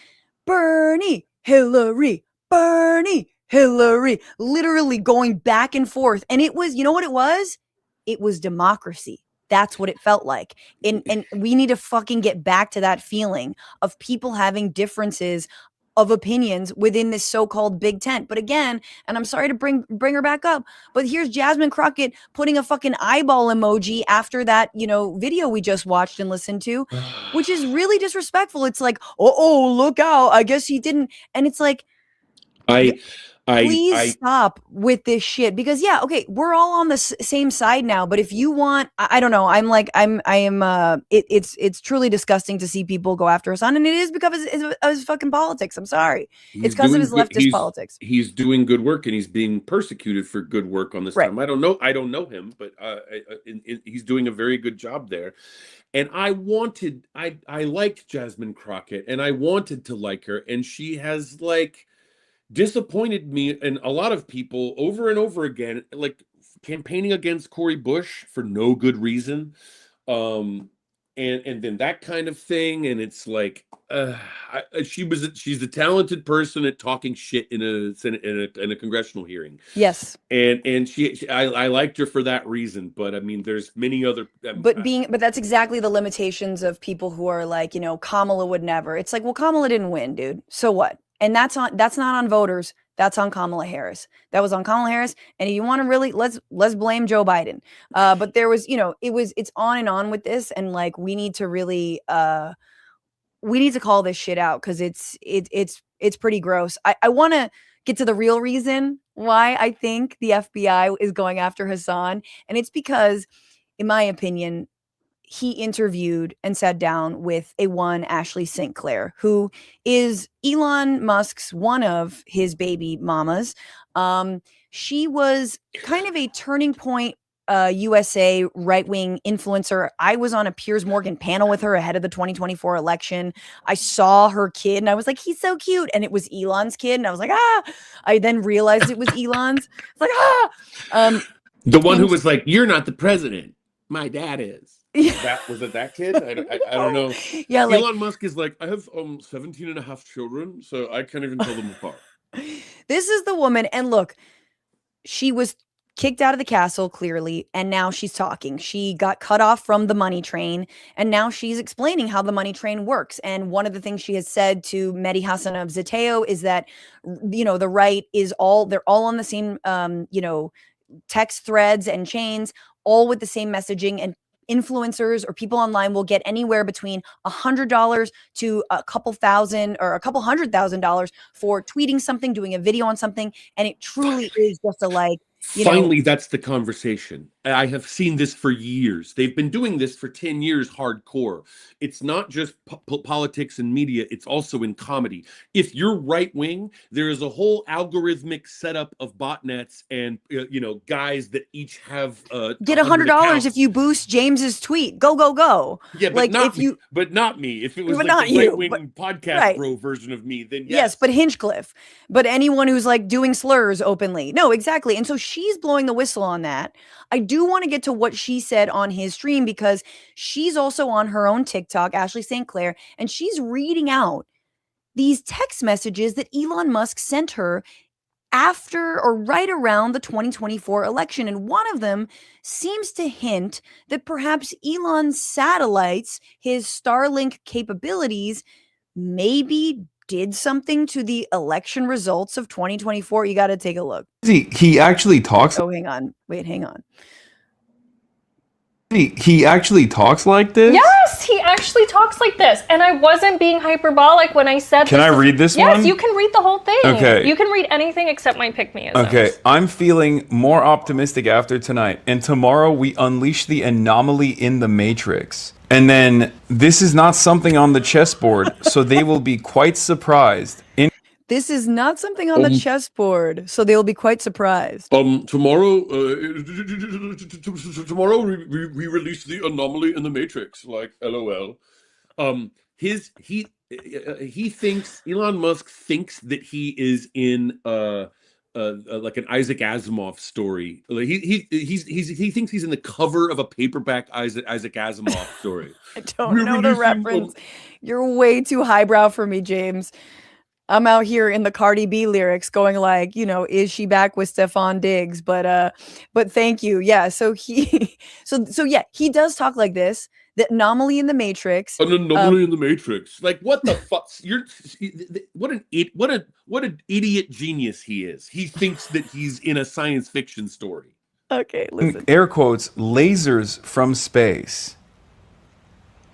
Bernie, Hillary, Bernie, Hillary, literally going back and forth. And it was, you know what it was? It was democracy. That's what it felt like. And we need to fucking get back to that feeling of people having differences of opinions within this so-called big tent. But again, and I'm sorry to bring her back up, but here's Jasmine Crockett putting a fucking eyeball emoji after that, video we just watched and listened to, which is really disrespectful. It's like, oh, look out. I guess he didn't. And it's like, please stop with this shit, because we're all on the same side now. But if you want, I don't know. It's truly disgusting to see people go after Hasan, and it is because of his fucking politics. I'm sorry. It's because of his leftist politics. He's doing good work, and he's being persecuted for good work on this time. I don't know him, but he's doing a very good job there. And I liked Jasmine Crockett, and I wanted to like her, and she has disappointed me and a lot of people over and over again, campaigning against Cori Bush for no good reason, and then that kind of thing. And it's she's a talented person at talking shit in a congressional hearing. Yes, and I liked her for that reason. But I mean, there's many other. But that's exactly the limitations of people who are Kamala would never. It's well, Kamala didn't win, dude. So what? And that's not on voters. That's on Kamala Harris. That was on Kamala Harris. And if you want to really, let's blame Joe Biden. But there was, it's on and on with this. And like, we need to really, we need to call this shit out because it's pretty gross. I want to get to the real reason why I think the FBI is going after Hasan. And it's because, in my opinion, he interviewed and sat down with a one Ashley St. Clair, who is Elon Musk's one of his baby mamas. She was kind of a turning point USA right-wing influencer. I was on a Piers Morgan panel with her ahead of the 2024 election. I saw her kid and I was like, he's so cute. And it was Elon's kid. And I was like, I then realized it was Elon's. It's like, The one who was like, you're not the president. My dad is. Was it that kid? I don't know. Yeah, Elon Musk is like, I have 17 and a half children, so I can't even tell them apart. This is the woman. And look, she was kicked out of the castle, clearly, and now she's talking. She got cut off from the money train, and now she's explaining how the money train works. And one of the things she has said to Mehdi Hassan of Zateo is that, the right is they're all on the same, text threads and chains, all with the same messaging, and influencers or people online will get anywhere between $100 to a couple thousand or a couple $100,000 for tweeting something, doing a video on something. And it truly is just a Finally, that's the conversation. I have seen this for years. They've been doing this for 10 years hardcore. It's not just politics and media. It's also in comedy. If you're right wing, there is a whole algorithmic setup of botnets and, guys that each have get $100 if you boost James's tweet. Go, go, go. Yeah, but not me. If it was like the right-wing podcast bro version of me, then yes. Yes, but Hinchcliffe. But anyone who's like doing slurs openly. No, exactly. And so she's blowing the whistle on that. I do want to get to what she said on his stream because she's also on her own TikTok, Ashley St. Clair, and she's reading out these text messages that Elon Musk sent her after or right around the 2024 election. And one of them seems to hint that perhaps Elon's satellites, his Starlink capabilities, maybe did something to the election results of 2024. You got to take a look. He actually talks. Oh, hang on. Wait, hang on. He actually talks like this? Yes, he actually talks like this. And I wasn't being hyperbolic when I said Can I read this one? Yes, you can read the whole thing. Okay. You can read anything except my pick-me-isms. Okay, I'm feeling more optimistic after tonight. And tomorrow we unleash the anomaly in the Matrix. And then this is not something on the chessboard, so they will be quite surprised. This is not something on the chessboard, so they will be quite surprised. Tomorrow we release the anomaly in the Matrix, like LOL. He thinks, Elon Musk thinks that he is in like an Isaac Asimov story. Like he thinks he's in the cover of a paperback Isaac Asimov story. I don't know the reference. You're way too highbrow for me, James. I'm out here in the Cardi B lyrics going like, is she back with Stefan Diggs? But thank you. Yeah. So he does talk like this. The anomaly in the Matrix. An anomaly in the Matrix. Like what the fuck? What an idiot genius he is. He thinks that he's in a science fiction story. Okay, listen. Air quotes, lasers from space.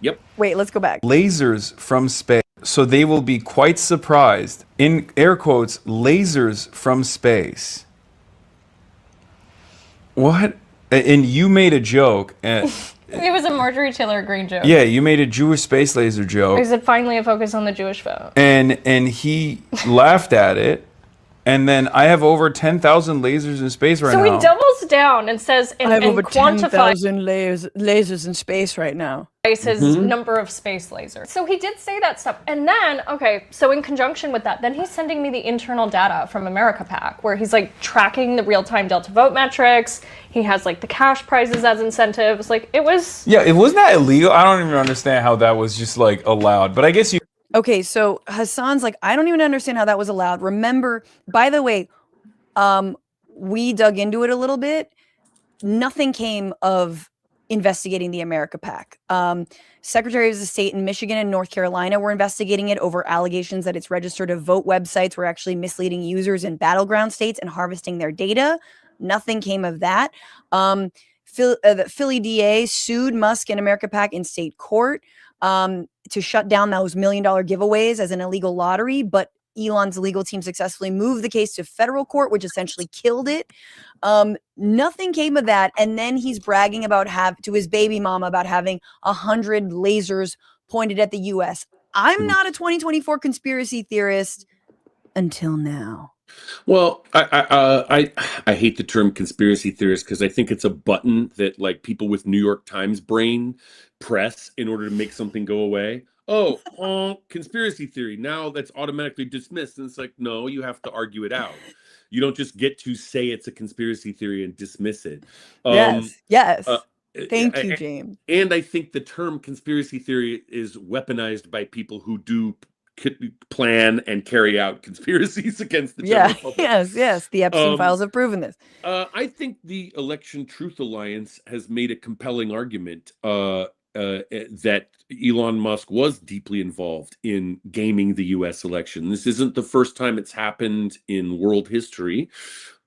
Yep. Wait, let's go back. Lasers from space. So they will be quite surprised. In air quotes, lasers from space. What? And you made a joke. It was a Marjorie Taylor Greene joke. Yeah, you made a Jewish space laser joke. Is it finally a focus on the Jewish vote? And he laughed at it. And then I have over 10,000 lasers in space right now. So he doubles down and says I have over quantifies 10,000 lasers in space right now. His number of space lasers. So he did say that stuff. And then, so in conjunction with that, then he's sending me the internal data from AIPAC, where he's like tracking the real-time Delta vote metrics. He has like the cash prizes as incentives. Like it was... Yeah, it wasn't that illegal. I don't even understand how that was just like allowed. But I guess you... Okay, so Hasan's like, I don't even understand how that was allowed. Remember, by the way, we dug into it a little bit. Nothing came of investigating the America PAC. Secretaries of State in Michigan and North Carolina were investigating it over allegations that its register to vote websites were actually misleading users in battleground states and harvesting their data. Nothing came of that. The Philly DA sued Musk and America PAC in state court to shut down those $1 million giveaways as an illegal lottery, but Elon's legal team successfully moved the case to federal court, which essentially killed it. Nothing came of that. And then he's bragging about to his baby mama about having 100 lasers pointed at the US. I'm not a 2024 conspiracy theorist until now. Well, I hate the term conspiracy theorist because I think it's a button that like people with New York Times brain press in order to make something go away. Oh, conspiracy theory. Now that's automatically dismissed. And it's like, no, you have to argue it out. You don't just get to say it's a conspiracy theory and dismiss it. Yes. Thank you, James. And I think the term conspiracy theory is weaponized by people who do plan and carry out conspiracies against the general public. Yes. The Epstein files have proven this. I think the Election Truth Alliance has made a compelling argument that Elon Musk was deeply involved in gaming the U.S. election. This isn't the first time it's happened in world history,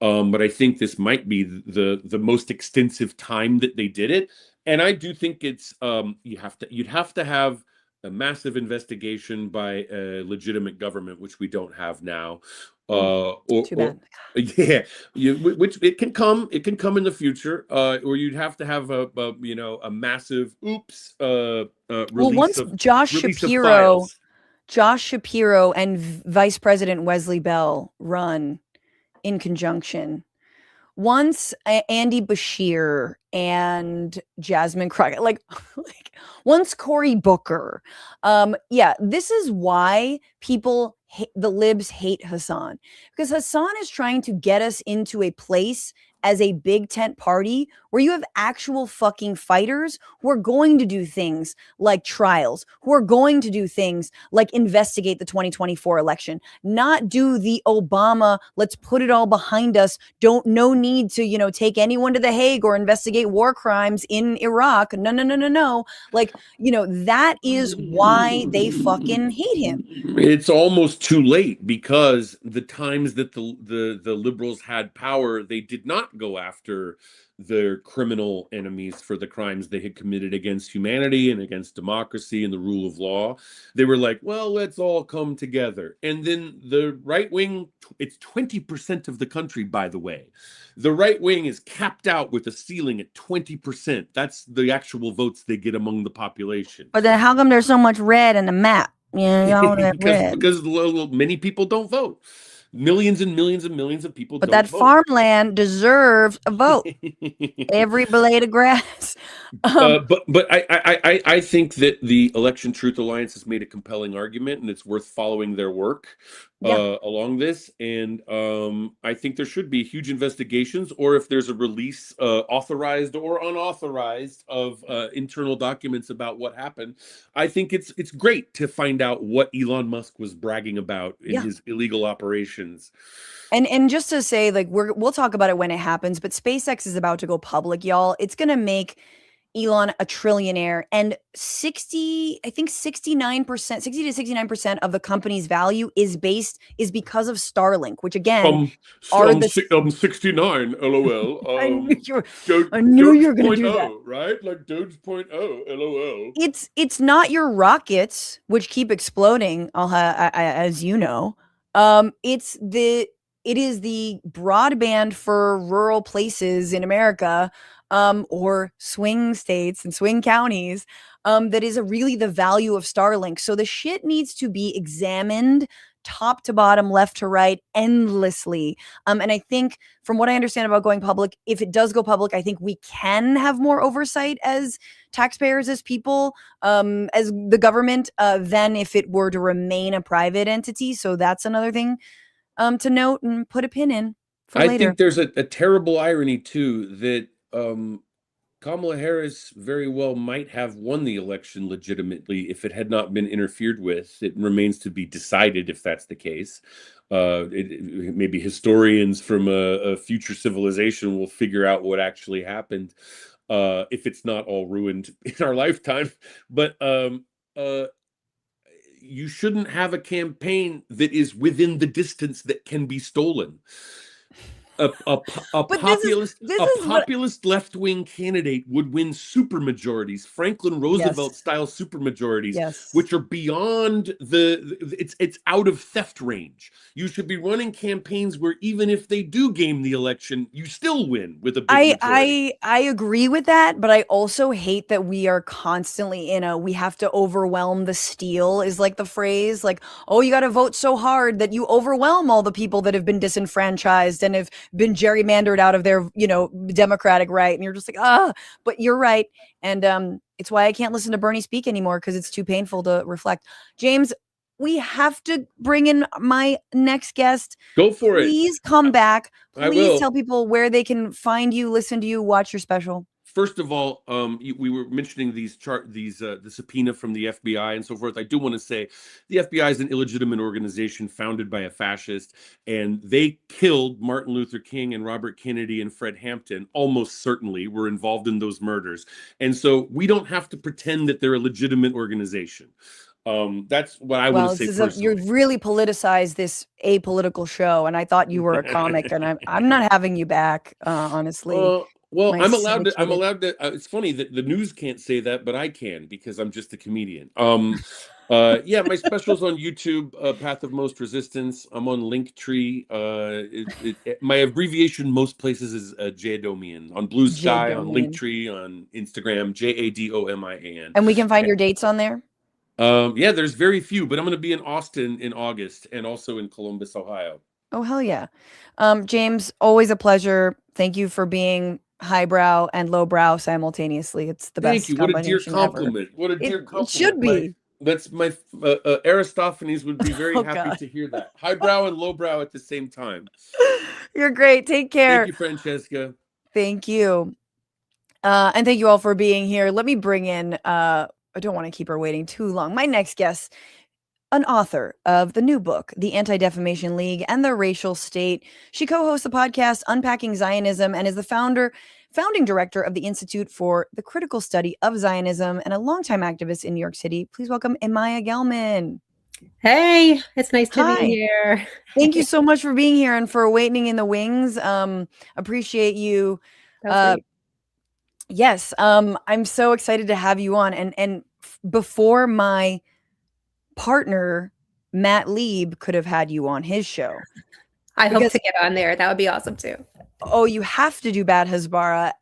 but I think this might be the most extensive time that they did it. And I do think it's you'd have to have a massive investigation by a legitimate government, which we don't have now. Too bad. Which it can come in the future, or you'd have to have a massive release of Josh Shapiro and Vice President Wesley Bell run in conjunction. Once Andy Bashir and Jasmine Crockett, like once Cory Booker, this is why the libs hate Hasan, because Hasan is trying to get us into a place as a big tent party where you have actual fucking fighters who are going to do things like trials, who are going to do things like investigate the 2024 election, not do the Obama, let's put it all behind us, no need to, take anyone to The Hague or investigate war crimes in Iraq. No. Like, that is why they fucking hate him. It's almost too late, because the times that the liberals had power, they did not go after their criminal enemies for the crimes they had committed against humanity and against democracy and the rule of law. They were like, well, let's all come together. And then the right wing, it's 20% of the country, by the way. The right wing is capped out with a ceiling at 20%. That's the actual votes they get among the population. But then how come there's so much red in the map? Because many people don't vote. Millions and millions and millions of people but don't that vote. Farmland deserves a vote. Every blade of grass. But I think that the Election Truth Alliance has made a compelling argument, and it's worth following their work along this. And I think there should be huge investigations, or if there's a release, authorized or unauthorized, of internal documents about what happened, I think it's great to find out what Elon Musk was bragging about in his illegal operations. And just to say, like, we'll talk about it when it happens, but SpaceX is about to go public, y'all. It's gonna make Elon a trillionaire, and 60 to 69% of the company's value is because of Starlink, which again I'm 69, lol. I knew you were gonna do that, right? Like Doge.0, lol. It's not your rockets which keep exploding, as you know. It is the broadband for rural places in America, or swing states and swing counties, that is really the value of Starlink. So the shit needs to be examined top to bottom, left to right, endlessly. And I think, from what I understand about going public, if it does go public, I think we can have more oversight as taxpayers, as people, as the government, than if it were to remain a private entity. So that's another thing to note and put a pin in for later. I think there's a terrible irony too, that Kamala Harris very well might have won the election legitimately if it had not been interfered with. It remains to be decided if that's the case. Maybe historians from a future civilization will figure out what actually happened. if it's not all ruined in our lifetime. But you shouldn't have a campaign that is within the distance that can be stolen. A But this is what. populist left-wing candidate would win supermajorities, Franklin Roosevelt style supermajorities, Yes. which are beyond it's out of theft range. You should be running campaigns where even if they do game the election, you still win with a big majority. I agree with that, but I also hate that we are constantly in a we have to overwhelm the steal is like the phrase, like, oh, you got to vote so hard that you overwhelm all the people that have been disenfranchised and have been gerrymandered out of their, democratic right. And you're just like, but you're right. And it's why I can't listen to Bernie speak anymore, because it's too painful to reflect. James, we have to bring in my next guest. Go for it. Please come back. I Please will. tell people where they can find you, listen to you, watch your special. First of all, we were mentioning the subpoena from the FBI and so forth. I do want to say the FBI is an illegitimate organization founded by a fascist, and they killed Martin Luther King and Robert Kennedy and Fred Hampton. Almost certainly were involved in those murders. And so we don't have to pretend that they're a legitimate organization. That's what I want to say personally. You've really politicized this apolitical show, and I thought you were a comic, and I'm not having you back, honestly. Well, I'm allowed to. It's funny that the news can't say that, but I can, because I'm just a comedian. Yeah, my special's on YouTube, Path of Most Resistance. I'm on Linktree. My abbreviation most places is Jadomian. On Blue Sky, on Linktree, on Instagram, Jadomian. And we can find your dates on there? Yeah, there's very few, but I'm going to be in Austin in August and also in Columbus, Ohio. Oh, hell yeah. James, always a pleasure. Thank you for being highbrow and lowbrow simultaneously. It's the best. Thank you. What a dear compliment. Ever. What a dear compliment. It should be. That's my Aristophanes would be very happy to hear that. Highbrow and lowbrow at the same time. You're great. Take care. Thank you, Francesca. Thank you. And thank you all for being here. Let me bring in, I don't want to keep her waiting too long. My next guest, an author of the new book, The Anti-Defamation League and the Racial State. She co-hosts the podcast Unpacking Zionism and is the founding director of the Institute for the Critical Study of Zionism and a longtime activist in New York City. Please welcome Emmaia Gelman. Hey, it's nice to be here. Thank you so much for being here and for waiting in the wings. Appreciate you. Yes, I'm so excited to have you on. And before my partner Matt Lieb could have had you on his show. I hope to get on there. That would be awesome too. Oh, you have to do Bad Hasbara,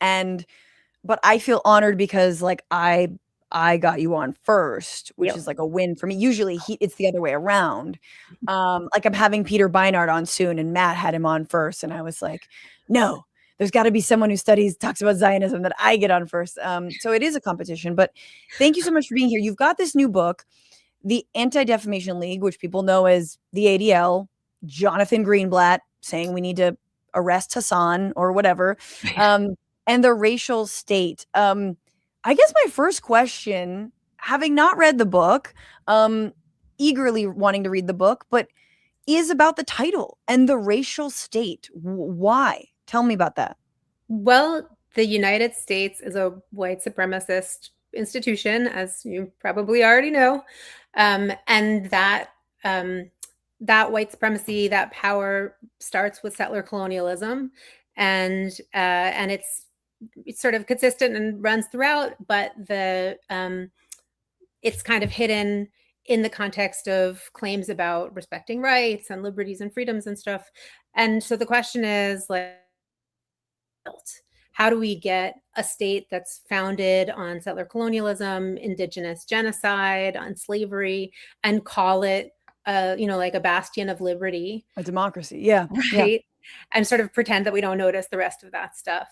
but I feel honored because like I got you on first, which is like a win for me. Usually it's the other way around. Like I'm having Peter Beinart on soon, and Matt had him on first, and I was like, no, there's got to be someone who talks about Zionism that I get on first. So it is a competition. But thank you so much for being here. You've got this new book, The Anti-Defamation League, which people know as the ADL, Jonathan Greenblatt saying we need to arrest Hasan or whatever, and the Racial State. I guess my first question, having not read the book, eagerly wanting to read the book, but is about the title and the racial state. Why? Tell me about that. Well, the United States is a white supremacist institution, as you probably already know. And that white supremacy, that power starts with settler colonialism, and it's sort of consistent and runs throughout, but it's kind of hidden in the context of claims about respecting rights and liberties and freedoms and stuff. And so the question is, like, how do we get a state that's founded on settler colonialism, indigenous genocide, on slavery, and call it like a bastion of liberty, a democracy? Yeah. Right. And sort of pretend that we don't notice the rest of that stuff.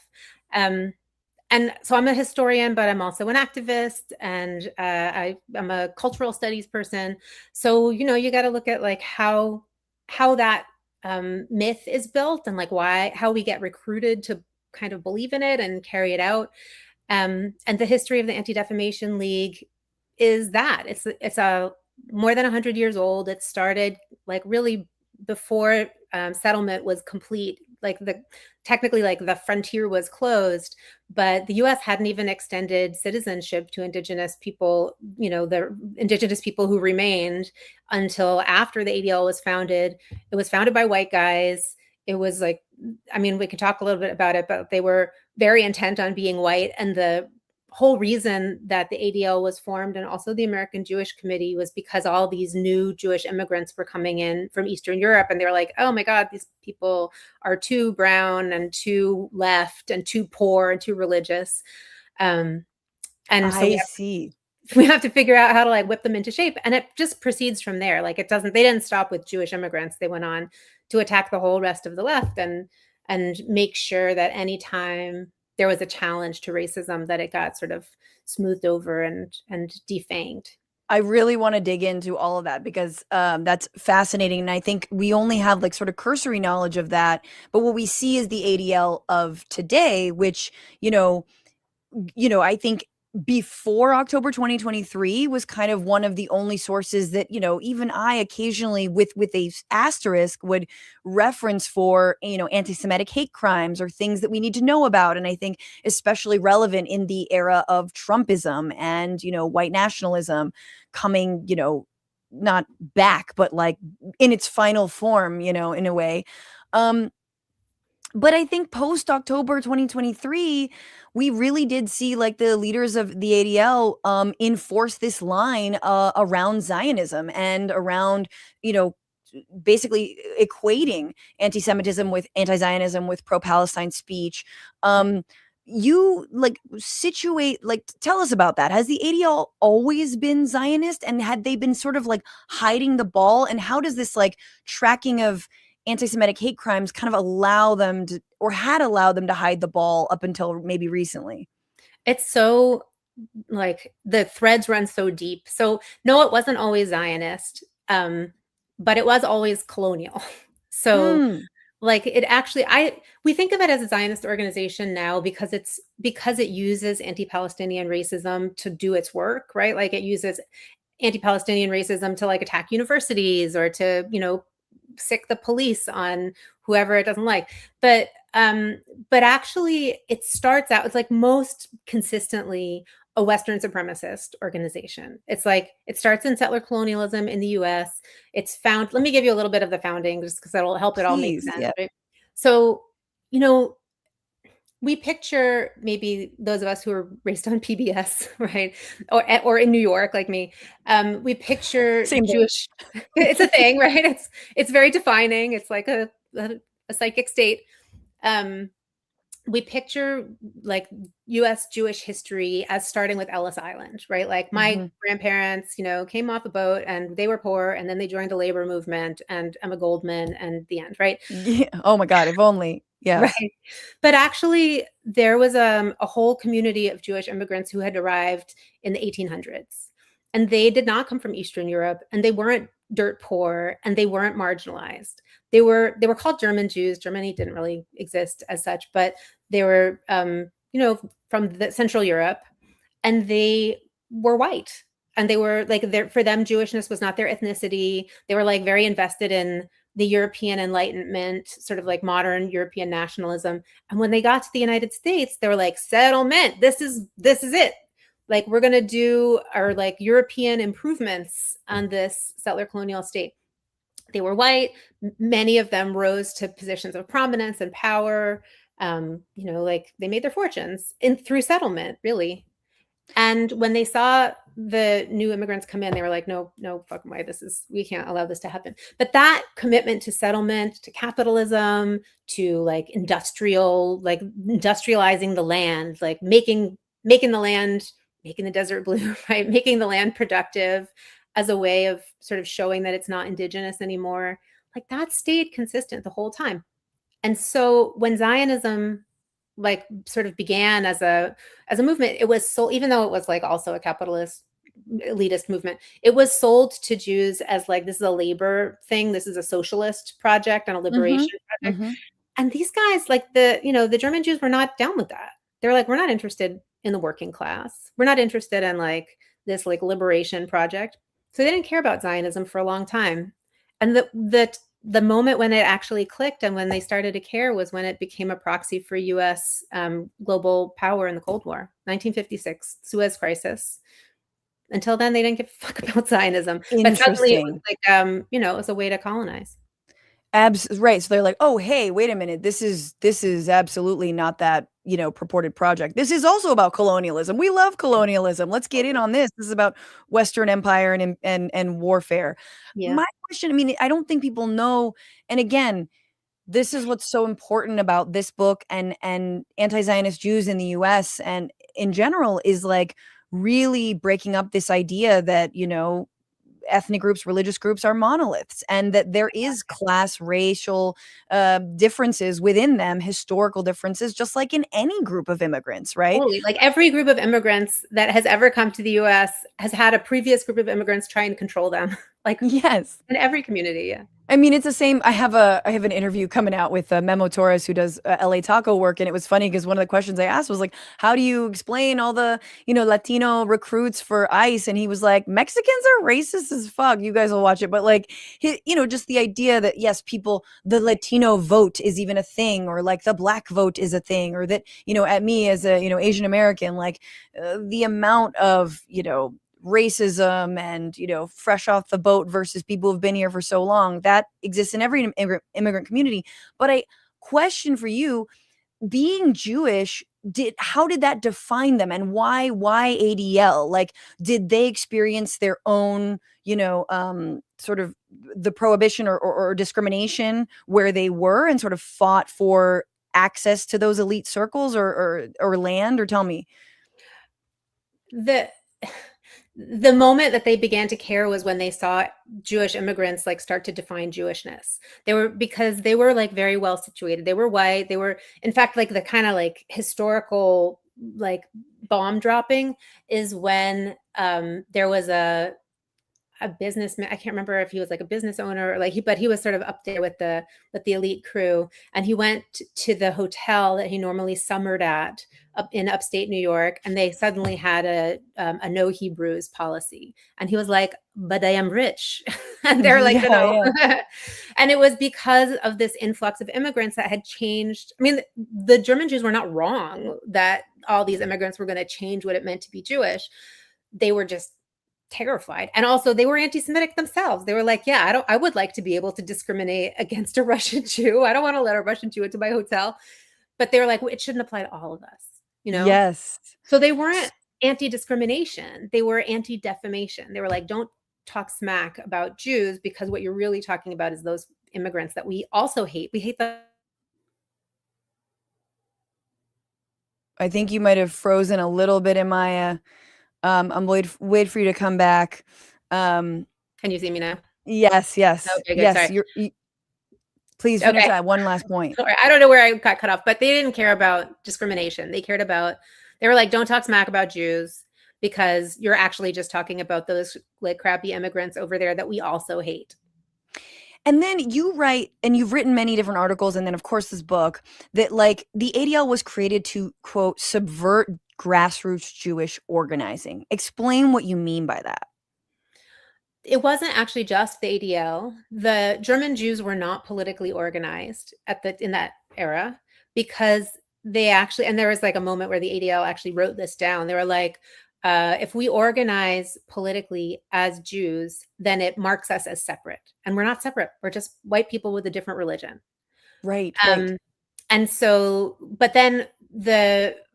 And so I'm a historian, but I'm also an activist, and I'm a cultural studies person. So, you got to look at like how that myth is built, and like how we get recruited to kind of believe in it and carry it out. And the history of the Anti-Defamation League is that it's a more than 100 years old. It started like really before settlement was complete, technically like the frontier was closed, but the US hadn't even extended citizenship to indigenous people, the indigenous people who remained, until after the ADL was founded. It was founded by white guys. It was like, I mean, we could talk a little bit about it, but they were very intent on being white. And the whole reason that the ADL was formed, and also the American Jewish Committee, was because all these new Jewish immigrants were coming in from Eastern Europe, and they were like, oh my God, these people are too brown and too left and too poor and too religious. And so we have to figure out how to like whip them into shape. And it just proceeds from there. Like they didn't stop with Jewish immigrants. They went on to attack the whole rest of the left and make sure that anytime there was a challenge to racism, that it got sort of smoothed over and defanged. I really want to dig into all of that because that's fascinating. And I think we only have like sort of cursory knowledge of that. But what we see is the ADL of today, which, I think before October 2023 was kind of one of the only sources that, even I occasionally with a asterisk would reference for, anti-Semitic hate crimes or things that we need to know about. And I think especially relevant in the era of Trumpism and, white nationalism coming, not back, but like in its final form, in a way. But I think post October 2023, we really did see like the leaders of the ADL enforce this line around Zionism and around, basically equating anti-Semitism with anti-Zionism with pro-Palestine speech. You tell us about that. Has the ADL always been Zionist, and had they been sort of like hiding the ball? And how does this like tracking of anti-Semitic hate crimes kind of allow them to, or had allowed them to hide the ball up until maybe recently? It's so like the threads run so deep. So no, it wasn't always Zionist, but it was always colonial. So like it actually, we think of it as a Zionist organization now because it uses anti-Palestinian racism to do its work, right? Like it uses anti-Palestinian racism to like attack universities or to, sick the police on whoever it doesn't like. But actually it starts out, it's like most consistently a Western supremacist organization. It's like, it starts in settler colonialism in the US. It's found, let me give you a little bit of the founding just because that'll help it all make sense. Yeah. Right? So, we picture maybe those of us who are raised on PBS, right? Or in New York, like me, we picture Jewish, it's a thing, right? It's very defining. It's like a psychic state. We picture like US Jewish history as starting with Ellis Island, right? Like my grandparents, came off a boat and they were poor and then they joined the labor movement and Emma Goldman and the end, right? Yeah. Oh my God, if only. Yeah. Right. But actually there was a whole community of Jewish immigrants who had arrived in the 1800s, and they did not come from Eastern Europe, and they weren't dirt poor, and they weren't marginalized. They were called German Jews. Germany didn't really exist as such, but they were, from Central Europe, and they were white. And they were like, for them, Jewishness was not their ethnicity. They were like very invested in the European Enlightenment, sort of like modern European nationalism. And when they got to the United States, they were like, settlement, this is it. Like, we're going to do our like European improvements on this settler colonial state. They were white. Many of them rose to positions of prominence and power. Like they made their fortunes through settlement, really. And when they saw the new immigrants come in, they were like, no fucking way. We can't allow this to happen. But that commitment to settlement, to capitalism, to like industrializing the land, like making the land, making the desert blue, right? Making the land productive as a way of sort of showing that it's not indigenous anymore. Like that stayed consistent the whole time. And so when Zionism like sort of began as a movement, it was sold, even though it was like also a capitalist elitist movement, it was sold to Jews as like, this is a labor thing. This is a socialist project and a liberation project. And these guys, like the German Jews were not down with that. They're like, we're not interested in the working class. We're not interested in like this like liberation project. So they didn't care about Zionism for a long time. And the the moment when it actually clicked and when they started to care was when it became a proxy for U.S. Global power in the Cold War, 1956, Suez Crisis. Until then, they didn't give a fuck about Zionism. But suddenly it was like, it was a way to colonize. Right. So they're like, oh, hey, wait a minute. This is absolutely not that, purported project. This is also about colonialism. We love colonialism. Let's get in on this. This is about Western empire and warfare. Yeah. My question, I mean, I don't think people know. And again, this is what's so important about this book and anti-Zionist Jews in the US and in general is like really breaking up this idea that, ethnic groups, religious groups are monoliths, and that there is class, racial differences within them, historical differences, just like in any group of immigrants, right? Totally. Like every group of immigrants that has ever come to the U.S. has had a previous group of immigrants try and control them. Like yes, in every community. Yeah. I mean, it's the same. I have an interview coming out with Memo Torres, who does LA Taco work, and it was funny because one of the questions I asked was like, "How do you explain all the Latino recruits for ICE?" And he was like, "Mexicans are racist as fuck." You guys will watch it, but like, just the idea that yes, the Latino vote is even a thing, or like the Black vote is a thing, or that at me as a Asian American, like the amount of racism and fresh off the boat versus people who've been here for so long that exists in every immigrant community. But I question for you, being Jewish, how did that define them, and why ADL? Like, did they experience their own sort of the prohibition or discrimination where they were and sort of fought for access to those elite circles or land? Or tell me. The moment that they began to care was when they saw Jewish immigrants like start to define Jewishness. Because they were like very well situated. They were white. They were, in fact, like the kind of like historical like bomb dropping is when there was a businessman. I can't remember if he was like a business owner or but he was sort of up there with the elite crew, and he went to the hotel that he normally summered at up in upstate New York, and they suddenly had a no Hebrews policy, and he was like, "But I am rich," and they're like, "No." Yeah. And it was because of this influx of immigrants that had changed. I mean, the German Jews were not wrong that all these immigrants were going to change what it meant to be Jewish. They were just terrified. And also they were anti-Semitic themselves. They were like, yeah, I would like to be able to discriminate against a Russian Jew. I don't want to let a Russian Jew into my hotel. But they were like, well, it shouldn't apply to all of us, Yes. So they weren't anti-discrimination. They were anti-defamation. They were like, don't talk smack about Jews, because what you're really talking about is those immigrants that we also hate. We hate them. I think you might have frozen a little bit, Emmaia. I'm wait for you to come back. Can you see me now? Yes. Okay, good, yes. Please finish that one last point. Sorry, I don't know where I got cut off, but they didn't care about discrimination. They were like, don't talk smack about Jews, because you're actually just talking about those like crappy immigrants over there that we also hate. And then you write, and you've written many different articles, and then of course this book, that like the ADL was created to, quote, subvert grassroots Jewish organizing. Explain what you mean by that. It wasn't actually just the ADL. The German Jews were not politically organized in that era, because they actually, and there was like a moment where the ADL actually wrote this down. They were like, if we organize politically as Jews, then it marks us as separate. And we're not separate. We're just white people with a different religion. Right. And so, but then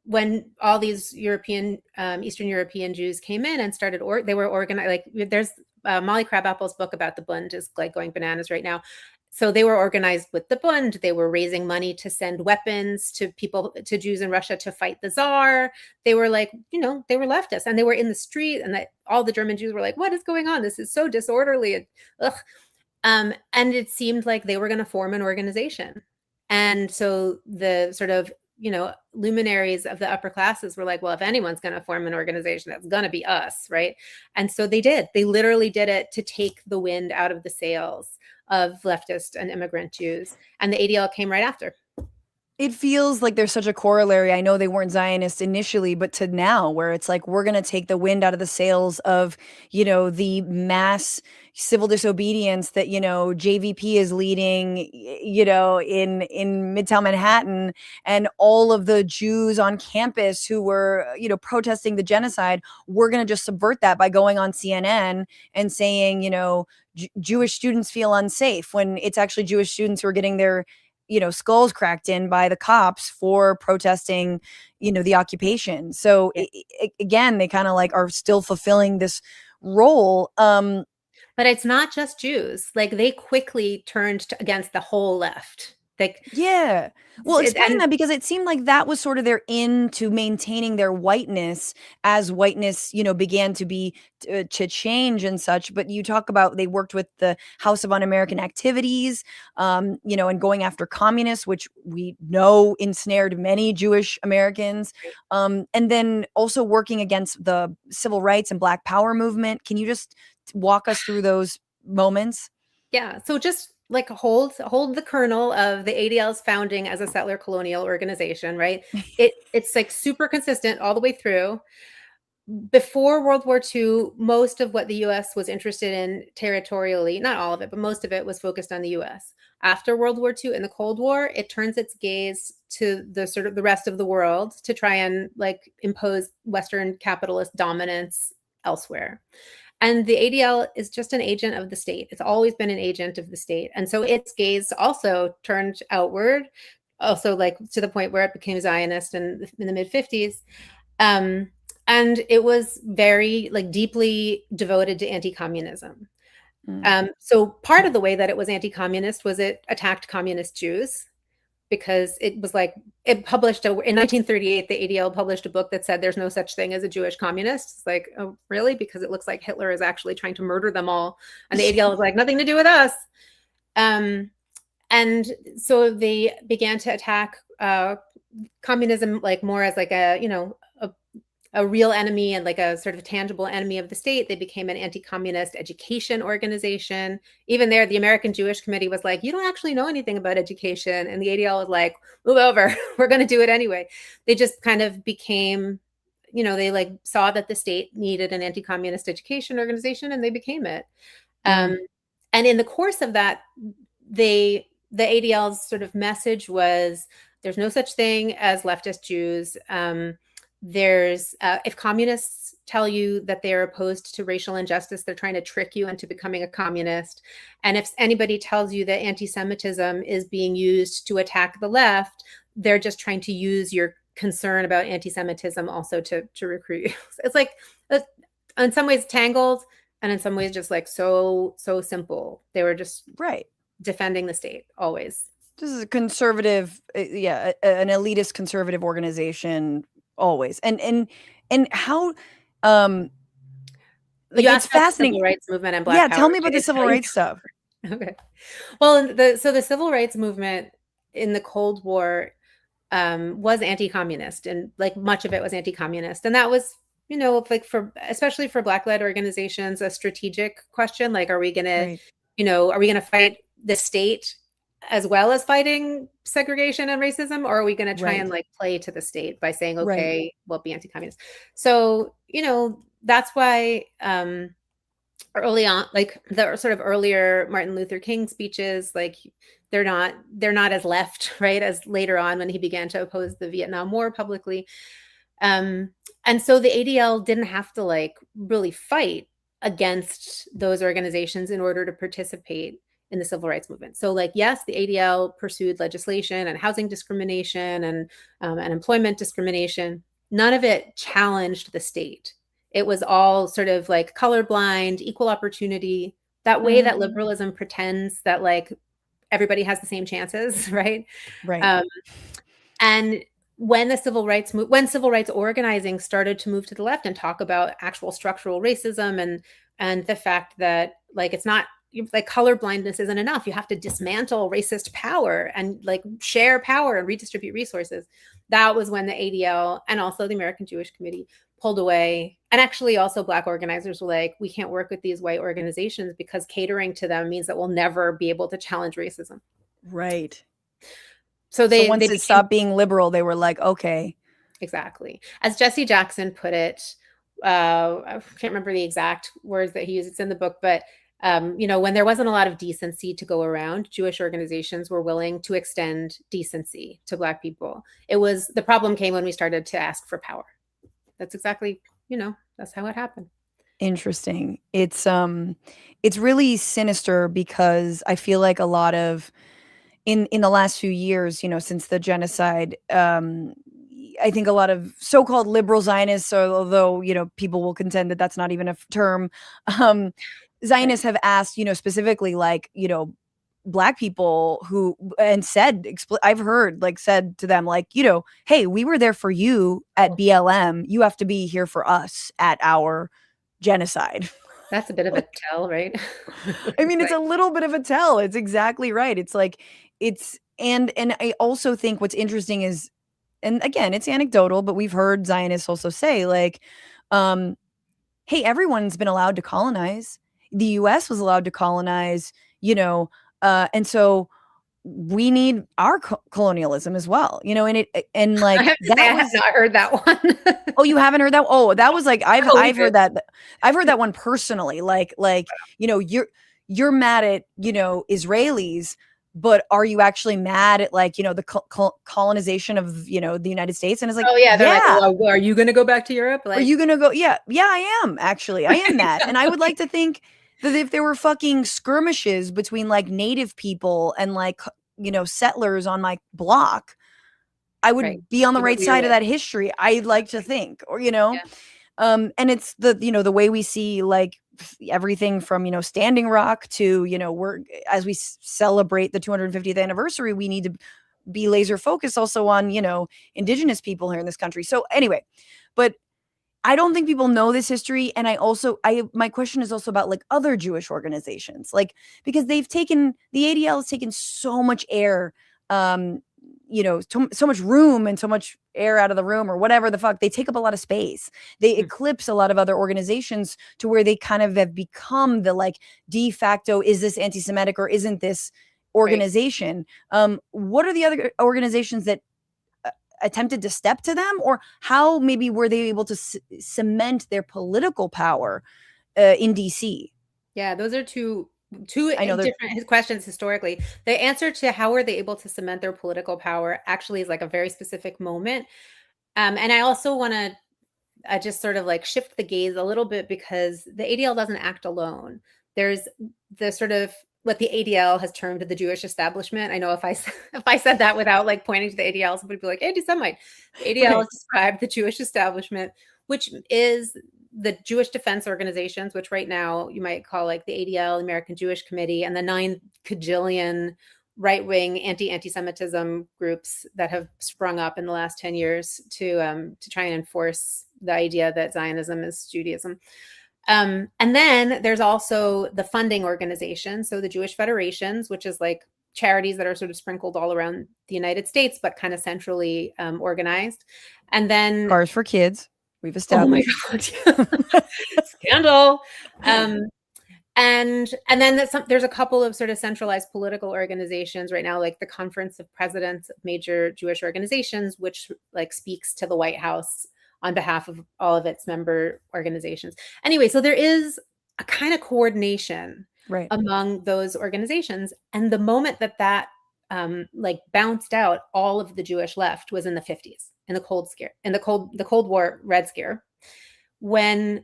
when all these Eastern European Jews came in and started, they were organized, like there's Molly Crabapple's book about the Bund is like going bananas right now. So they were organized with the Bund. They were raising money to send weapons to Jews in Russia to fight the Tsar. They were like, they were leftists, and they were in the street, and all the German Jews were like, what is going on? This is so disorderly. And it seemed like they were going to form an organization. And so the sort of, luminaries of the upper classes were like, well, if anyone's going to form an organization, it's going to be us, right? And so they did. They literally did it to take the wind out of the sails of leftist and immigrant Jews. And the ADL came right after. It feels like there's such a corollary. I know they weren't Zionists initially, but to now, where it's like we're going to take the wind out of the sails of, the mass civil disobedience that, JVP is leading, in Midtown Manhattan, and all of the Jews on campus who were, protesting the genocide. We're going to just subvert that by going on CNN and saying, Jewish students feel unsafe, when it's actually Jewish students who are getting their skulls cracked in by the cops for protesting, the occupation. So again, they kind of like are still fulfilling this role. But it's not just Jews. Like, they quickly turned against the whole left. Like, yeah. Well, explain and that, because it seemed like that was sort of their into maintaining their whiteness as whiteness, began to be to change and such. But you talk about they worked with the House of Un-American Activities, and going after communists, which we know ensnared many Jewish Americans, and then also working against the civil rights and Black Power movement. Can you just walk us through those moments? Yeah. So just like hold the kernel of the ADL's founding as a settler colonial organization, right? It's like super consistent all the way through. Before World War II, most of what the US was interested in territorially, not all of it, but most of it was focused on the US. After World War II and the Cold War, it turns its gaze to the sort of the rest of the world to try and like impose Western capitalist dominance elsewhere. And the ADL is just an agent of the state. It's always been an agent of the state. And so its gaze also turned outward, also like to the point where it became Zionist in the mid-50s. And it was very like deeply devoted to anti-communism. So part of the way that it was anti-communist was it attacked communist Jews, because it was like, it published in 1938, the ADL published a book that said there's no such thing as a Jewish communist. It's like, oh, really? Because it looks like Hitler is actually trying to murder them all. And the ADL was like, nothing to do with us. And so they began to attack communism like more as like a real enemy and like a sort of tangible enemy of the state. They became an anti-communist education organization. Even there, the American Jewish Committee was like, you don't actually know anything about education. And the ADL was like, move over, we're going to do it anyway. They just kind of became, they like saw that the state needed an anti-communist education organization, and they became it. And in the course of that, the ADL's sort of message was, there's no such thing as leftist Jews. There's if communists tell you that they're opposed to racial injustice, they're trying to trick you into becoming a communist. And if anybody tells you that anti-Semitism is being used to attack the left, they're just trying to use your concern about anti-Semitism also to recruit you. It's like, in some ways tangled, and in some ways just like so simple. They were just defending the state always. This is a conservative, an elitist conservative organization. Always. And how like, it's fascinating. Civil rights movement and Black Power. Tell me about the civil rights stuff. Okay. Well, the civil rights movement in the Cold War was anti-communist, and like much of it was anti-communist. And that was, like especially for Black-led organizations, a strategic question. Like, are we gonna fight the state as well as fighting segregation and racism, or are we going to try and like play to the state by saying, okay, we'll be anti-communist? So, that's why early on, like the sort of earlier Martin Luther King speeches, like they're not as left, right, as later on when he began to oppose the Vietnam War publicly. And so the ADL didn't have to like really fight against those organizations in order to participate in the civil rights movement. So like, yes, the ADL pursued legislation and housing discrimination and employment discrimination. None of it challenged the state. It was all sort of like colorblind, equal opportunity, that way that liberalism pretends that like everybody has the same chances, right? Right. And when civil rights organizing started to move to the left and talk about actual structural racism and the fact that like it's not like color blindness isn't enough. You have to dismantle racist power and like share power and redistribute resources. That was when the ADL and also the American Jewish Committee pulled away. And actually also Black organizers were like, we can't work with these white organizations because catering to them means that we'll never be able to challenge racism. Right. So So once they it became, stopped being liberal, they were like, okay. exactly. As Jesse Jackson put it, I can't remember the exact words that he used. It's in the book, but when there wasn't a lot of decency to go around, Jewish organizations were willing to extend decency to Black people. The problem came when we started to ask for power. That's exactly, that's how it happened. Interesting. It's really sinister because I feel like a lot of in the last few years, since the genocide, I think a lot of so-called liberal Zionists, although people will contend that that's not even a term, Zionists have asked, specifically, like, Black people who and said I've heard said to them, like, hey, we were there for you at BLM, you have to be here for us at our genocide. That's a bit of a tell, right? I mean, it's a little bit of a tell. It's exactly right. It's like and I also think what's interesting is, and again, it's anecdotal, but we've heard Zionists also say, like, hey, everyone's been allowed to colonize. The US was allowed to colonize, and so we need our colonialism as well, and like I have to say, I have not heard that one. Oh, you haven't heard that? Oh, that was like I've heard that. I've heard that one personally. Like you're mad at Israelis, but are you actually mad at the colonization of the United States? And it's like, oh yeah, they're like, well, are you going to go back to Europe? Are you going to go? Yeah, I am actually. I am that, and I would like to think that if there were fucking skirmishes between native people and settlers on my block, I would be on the right side of that history. I'd like to think, or and it's the way we see everything from Standing Rock to we're as we celebrate the 250th anniversary, we need to be laser focused also on indigenous people here in this country. So anyway, but I don't think people know this history, and my question is also about other Jewish organizations, because the ADL has taken so much air, so much room and so much air out of the room, or whatever the fuck. They take up a lot of space. They eclipse a lot of other organizations to where they kind of have become the de facto, is this anti-Semitic or isn't this organization? Right. What are the other organizations that attempted to step to them, or how maybe were they able to cement their political power in DC? Yeah, those are two different questions historically. The answer to how were they able to cement their political power actually is a very specific moment. And I also want to just sort of shift the gaze a little bit, because the ADL doesn't act alone. There's the sort of what the ADL has termed the Jewish establishment. I know if I said that without pointing to the ADL, somebody would be like, anti-Semite. The ADL has described the Jewish establishment, which is the Jewish defense organizations, which right now you might call the ADL, American Jewish Committee, and the 9 kajillion right-wing anti-Semitism groups that have sprung up in the last 10 years to try and enforce the idea that Zionism is Judaism. And then there's also the funding organization. So the Jewish federations, which is charities that are sort of sprinkled all around the United States, but kind of centrally organized. And then Cars for Kids, we've established. Oh my God. Scandal. And then there's a couple of sort of centralized political organizations right now, like the Conference of Presidents of Major Jewish Organizations, which speaks to the White House on behalf of all of its member organizations. Anyway, so there is a kind of coordination among those organizations. And the moment that bounced out, all of the Jewish left was in the 50s, in the Cold War Red Scare, when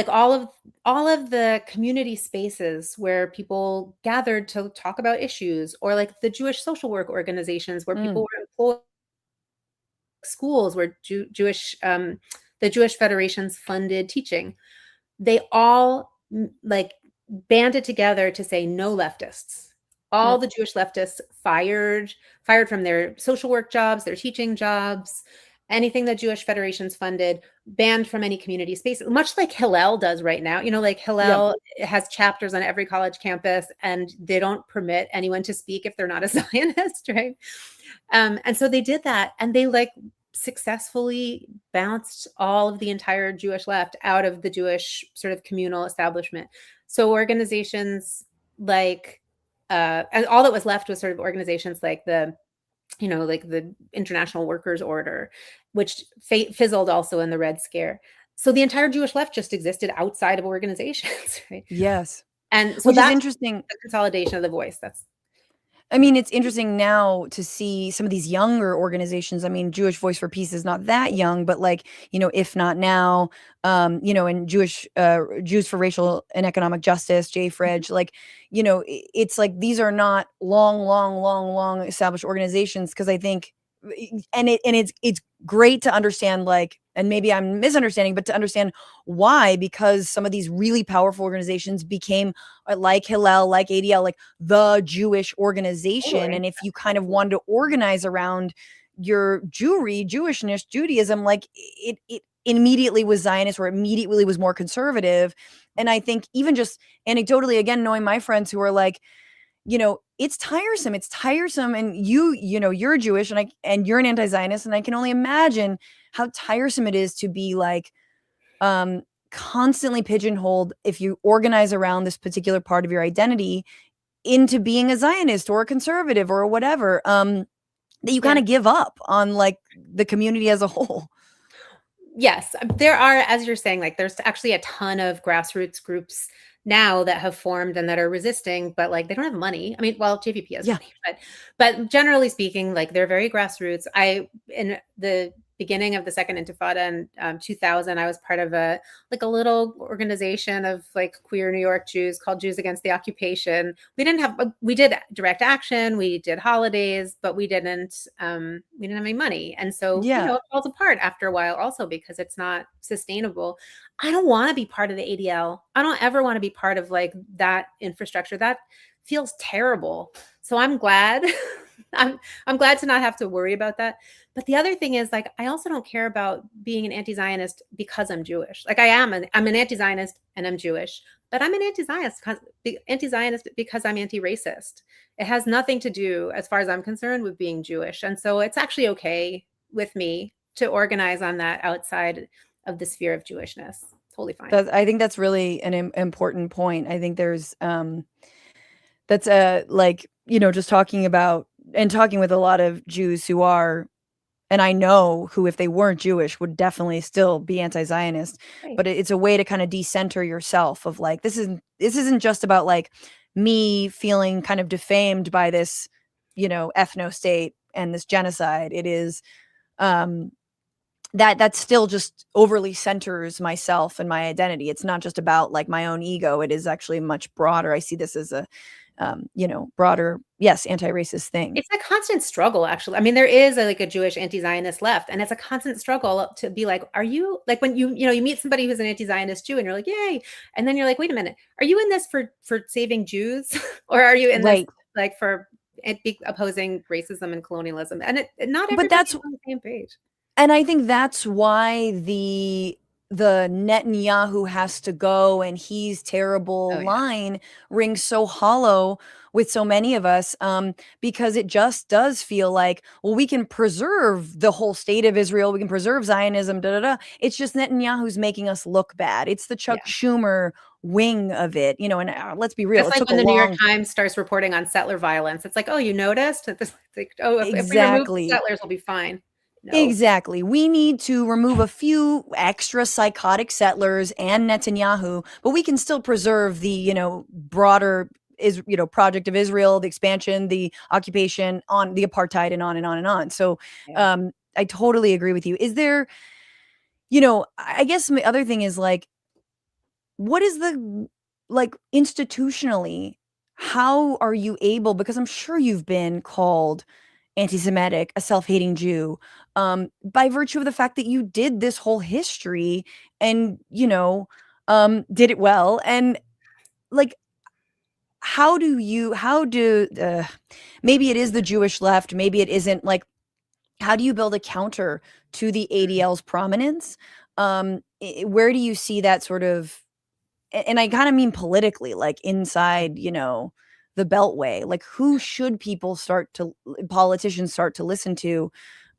all of the community spaces where people gathered to talk about issues, or the Jewish social work organizations where people were employed, schools where the Jewish federations funded teaching, they all banded together to say no leftists. All the Jewish leftists fired from their social work jobs, their teaching jobs, anything that Jewish federations funded, banned from any community space, much like Hillel does right now. Hillel has chapters on every college campus, and they don't permit anyone to speak if they're not a Zionist, right? And so they did that, and they successfully bounced all of the entire Jewish left out of the Jewish sort of communal establishment. So organizations and all that was left was sort of organizations like the like the International Workers Order, which fizzled also in the Red Scare. So the entire Jewish left just existed outside of organizations, right? Yes. And so Which is that's interesting. the consolidation of the voice. I mean, it's interesting now to see some of these younger organizations. I mean, Jewish Voice for Peace is not that young, but like, If Not Now, and Jews for Racial and Economic Justice, JFREJ, like, it's like these are not long established organizations, because I think, and it's great to understand, like, and maybe I'm misunderstanding, but to understand why, because some of these really powerful organizations became like Hillel, like ADL, like the Jewish organization. Totally. And if you kind of wanted to organize around your Jewry, Jewishness, Judaism, like it immediately was Zionist, or immediately was more conservative. And I think even just anecdotally, again, knowing my friends who are like, it's tiresome. And you're Jewish, and you're an anti-Zionist. And I can only imagine how tiresome it is to be like, constantly pigeonholed, if you organize around this particular part of your identity, into being a Zionist or a conservative or whatever, that you kind of give up on like the community as a whole. Yes, there are, as you're saying, like there's actually a ton of grassroots groups now that have formed and that are resisting, but like they don't have money. I mean, well, JVP has money, but generally speaking, like they're very grassroots. In the beginning of the second Intifada in 2000, I was part of a little organization of like queer New York Jews called Jews Against the Occupation. We did direct action, we did holidays, but we didn't have any money. And so, it falls apart after a while also because it's not sustainable. I don't want to be part of the ADL. I don't ever want to be part of like that infrastructure. That feels terrible. So I'm glad. I'm glad to not have to worry about that. But the other thing is, like, I also don't care about being an anti-Zionist because I'm Jewish. Like I'm an anti-Zionist and I'm Jewish, but I'm an anti-Zionist because I'm anti-racist. It has nothing to do, as far as I'm concerned, with being Jewish. And so it's actually okay with me to organize on that outside of the sphere of Jewishness. Totally fine. I think that's really an important point. I think there's that's just talking about and talking with a lot of Jews who are, and I know who, if they weren't Jewish, would definitely still be anti-Zionist. Right. But it's a way to kind of decenter yourself of like, this isn't just about like me feeling kind of defamed by this, ethno state and this genocide. It is that still just overly centers myself and my identity. It's not just about like my own ego. It is actually much broader. I see this as a broader, anti-racist thing. It's a constant struggle, actually. I mean, there is a Jewish anti-Zionist left, and it's a constant struggle to be like, are you like, when you meet somebody who's an anti-Zionist Jew and you're like, yay. And then you're like, wait a minute, are you in this for saving Jews? Or are you in this like for opposing racism and colonialism? And not everybody's on the same page. And I think that's why the Netanyahu has to go and he's terrible line rings so hollow with so many of us, because it just does feel like, well, we can preserve the whole state of Israel, we can preserve Zionism, It's just Netanyahu's making us look bad. It's the Chuck Schumer wing of it, and let's be real. It's like when the New York Times starts reporting on settler violence. It's like, oh, you noticed? It's like, oh, if we remove the settlers, we'll be fine. No. Exactly. We need to remove a few extra psychotic settlers and Netanyahu, but we can still preserve the, broader project of Israel, the expansion, the occupation, on the apartheid, and on and on and on. So I totally agree with you. Is there, I guess the other thing is like, what is the, like, institutionally, how are you able, because I'm sure you've been called anti-Semitic, a self-hating Jew, by virtue of the fact that you did this whole history and, did it well. And like, maybe it is the Jewish left, maybe it isn't, like, how do you build a counter to the ADL's prominence? Where do you see that sort of, and I kind of mean politically, like inside, the Beltway, like who should politicians start to listen to,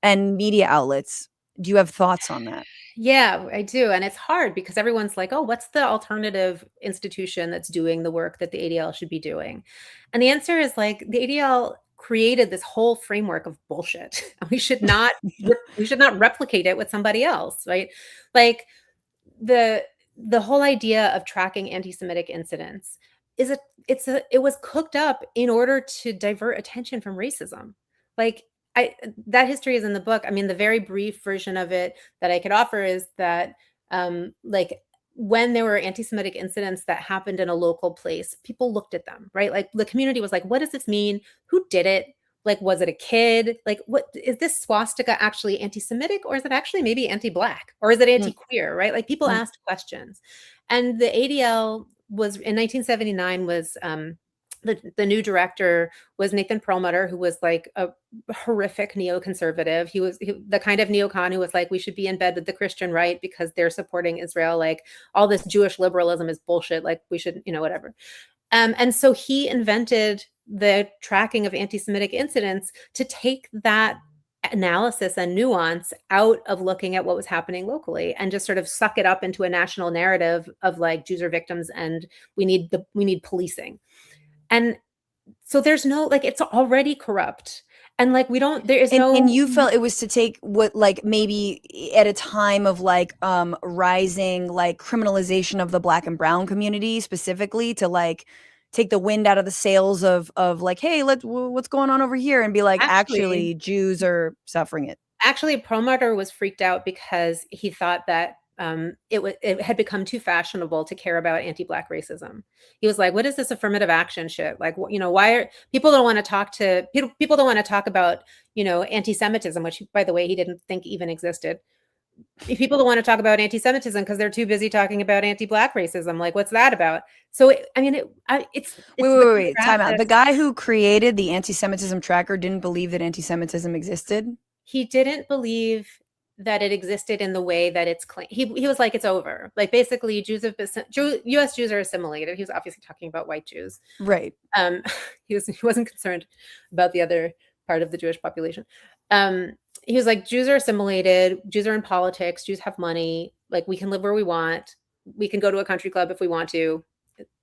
and media outlets? Do you have thoughts on that? Yeah, I do. And it's hard because everyone's like, oh, what's the alternative institution that's doing the work that the ADL should be doing? And the answer is like, the ADL created this whole framework of bullshit. We should not replicate it with somebody else, right? Like the whole idea of tracking anti-Semitic incidents it was cooked up in order to divert attention from racism. Like that history is in the book. I mean, the very brief version of it that I could offer is that like when there were anti-Semitic incidents that happened in a local place, people looked at them, right? Like the community was like, what does this mean? Who did it? Like, was it a kid? Like, what is this swastika actually anti-Semitic, or is it actually maybe anti-Black, or is it anti-queer, right? Like people asked questions. And the ADL was in 1979 was the new director was Nathan Perlmutter, who was like a horrific neoconservative. He was the kind of neocon who was like, we should be in bed with the Christian right because they're supporting Israel. Like all this Jewish liberalism is bullshit. Like we should, whatever. And so he invented the tracking of anti-Semitic incidents to take that analysis and nuance out of looking at what was happening locally and just sort of suck it up into a national narrative of like Jews are victims and we need policing. And so there's no, like, it's already corrupt. And like, and you felt it was to take what, like, maybe at a time of like rising like criminalization of the Black and brown community specifically, to like take the wind out of the sails of like, hey, what's going on over here, and be like, actually Jews are suffering it. Actually, Perlmutter was freaked out because he thought that it had become too fashionable to care about anti-Black racism. He was like, what is this affirmative action shit? Like, why are people don't want to talk about, anti-Semitism, which by the way, he didn't think even existed. People don't want to talk about anti-Semitism because they're too busy talking about anti-Black racism. Like, what's that about? So, it's wait, time out. The guy who created the anti-Semitism tracker didn't believe that anti-Semitism existed? He didn't believe that it existed in the way that it's claimed. He was like, it's over. Like, basically, U.S. Jews are assimilated. He was obviously talking about white Jews. Right. He wasn't concerned about the other part of the Jewish population. He was like, Jews are assimilated. Jews are in politics. Jews have money. Like, we can live where we want. We can go to a country club if we want to.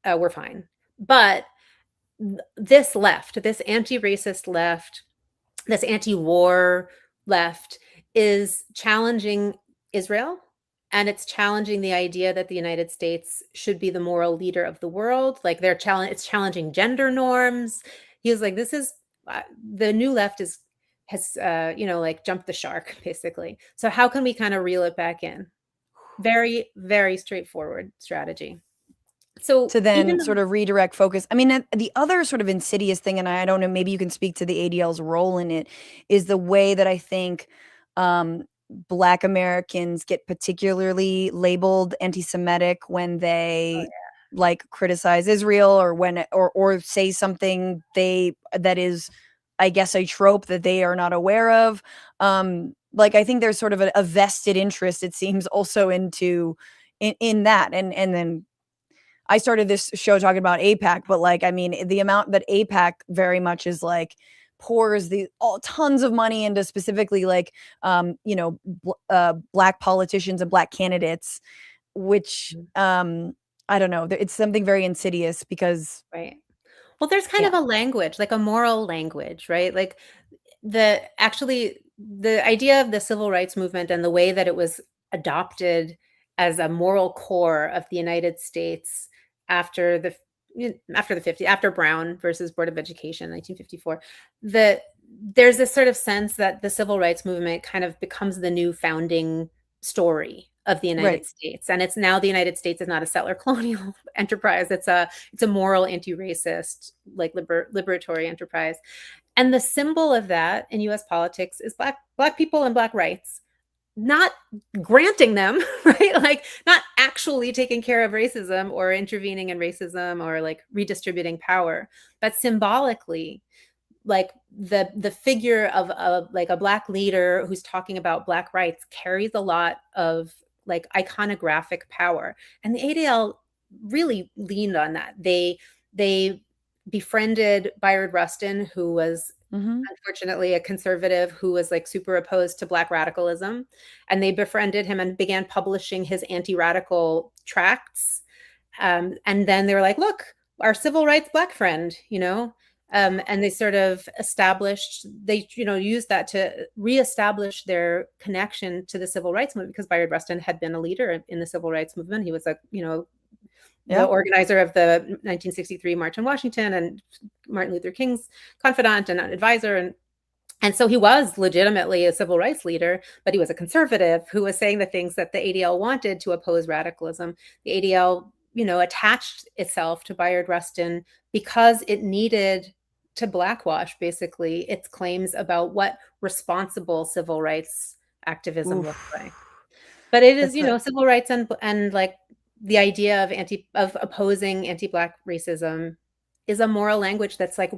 We're fine. But this left, this anti-racist left, this anti-war left is challenging Israel, and it's challenging the idea that the United States should be the moral leader of the world. Like it's challenging gender norms. He was like, this is the new left has like jumped the shark basically. So how can we kind of reel it back in? Very, very straightforward strategy. So to then sort of redirect focus. I mean, the other sort of insidious thing, and I don't know, maybe you can speak to the ADL's role in it, is the way that I think Black Americans get particularly labeled anti-Semitic when they like criticize Israel, or when or say something that is, I guess, a trope that they are not aware of. Like, I think there's sort of a vested interest, it seems, also in that. And then I started this show talking about AIPAC, but like, I mean, the amount that AIPAC very much is like pours tons of money into specifically like, Black politicians and Black candidates, which I don't know, it's something very insidious because. Right. Well, there's kind of a language, like a moral language, right? Like the idea of the civil rights movement and the way that it was adopted as a moral core of the United States after the 50s, after Brown versus Board of Education, 1954, there's this sort of sense that the civil rights movement kind of becomes the new founding story of the United States. And it's now the United States is not a settler colonial enterprise. It's a moral anti-racist, like liberatory enterprise. And the symbol of that in US politics is Black people and Black rights, not granting them, right? Like not actually taking care of racism or intervening in racism or like redistributing power, but symbolically, like the figure of like a Black leader who's talking about Black rights carries a lot of like iconographic power. And the ADL really leaned on that. They befriended Bayard Rustin, who was unfortunately a conservative who was like super opposed to Black radicalism. And they befriended him and began publishing his anti-radical tracts. And then they were like, look, our civil rights Black friend, And they sort of used that to reestablish their connection to the civil rights movement, because Bayard Rustin had been a leader in the civil rights movement. He was the organizer of the 1963 March on Washington and Martin Luther King's confidant and advisor. And so he was legitimately a civil rights leader, but he was a conservative who was saying the things that the ADL wanted to oppose radicalism. The ADL, attached itself to Bayard Rustin because it needed to blackwash basically its claims about what responsible civil rights activism looks like. But it is, civil rights and like the idea of opposing anti-Black racism is a moral language that's like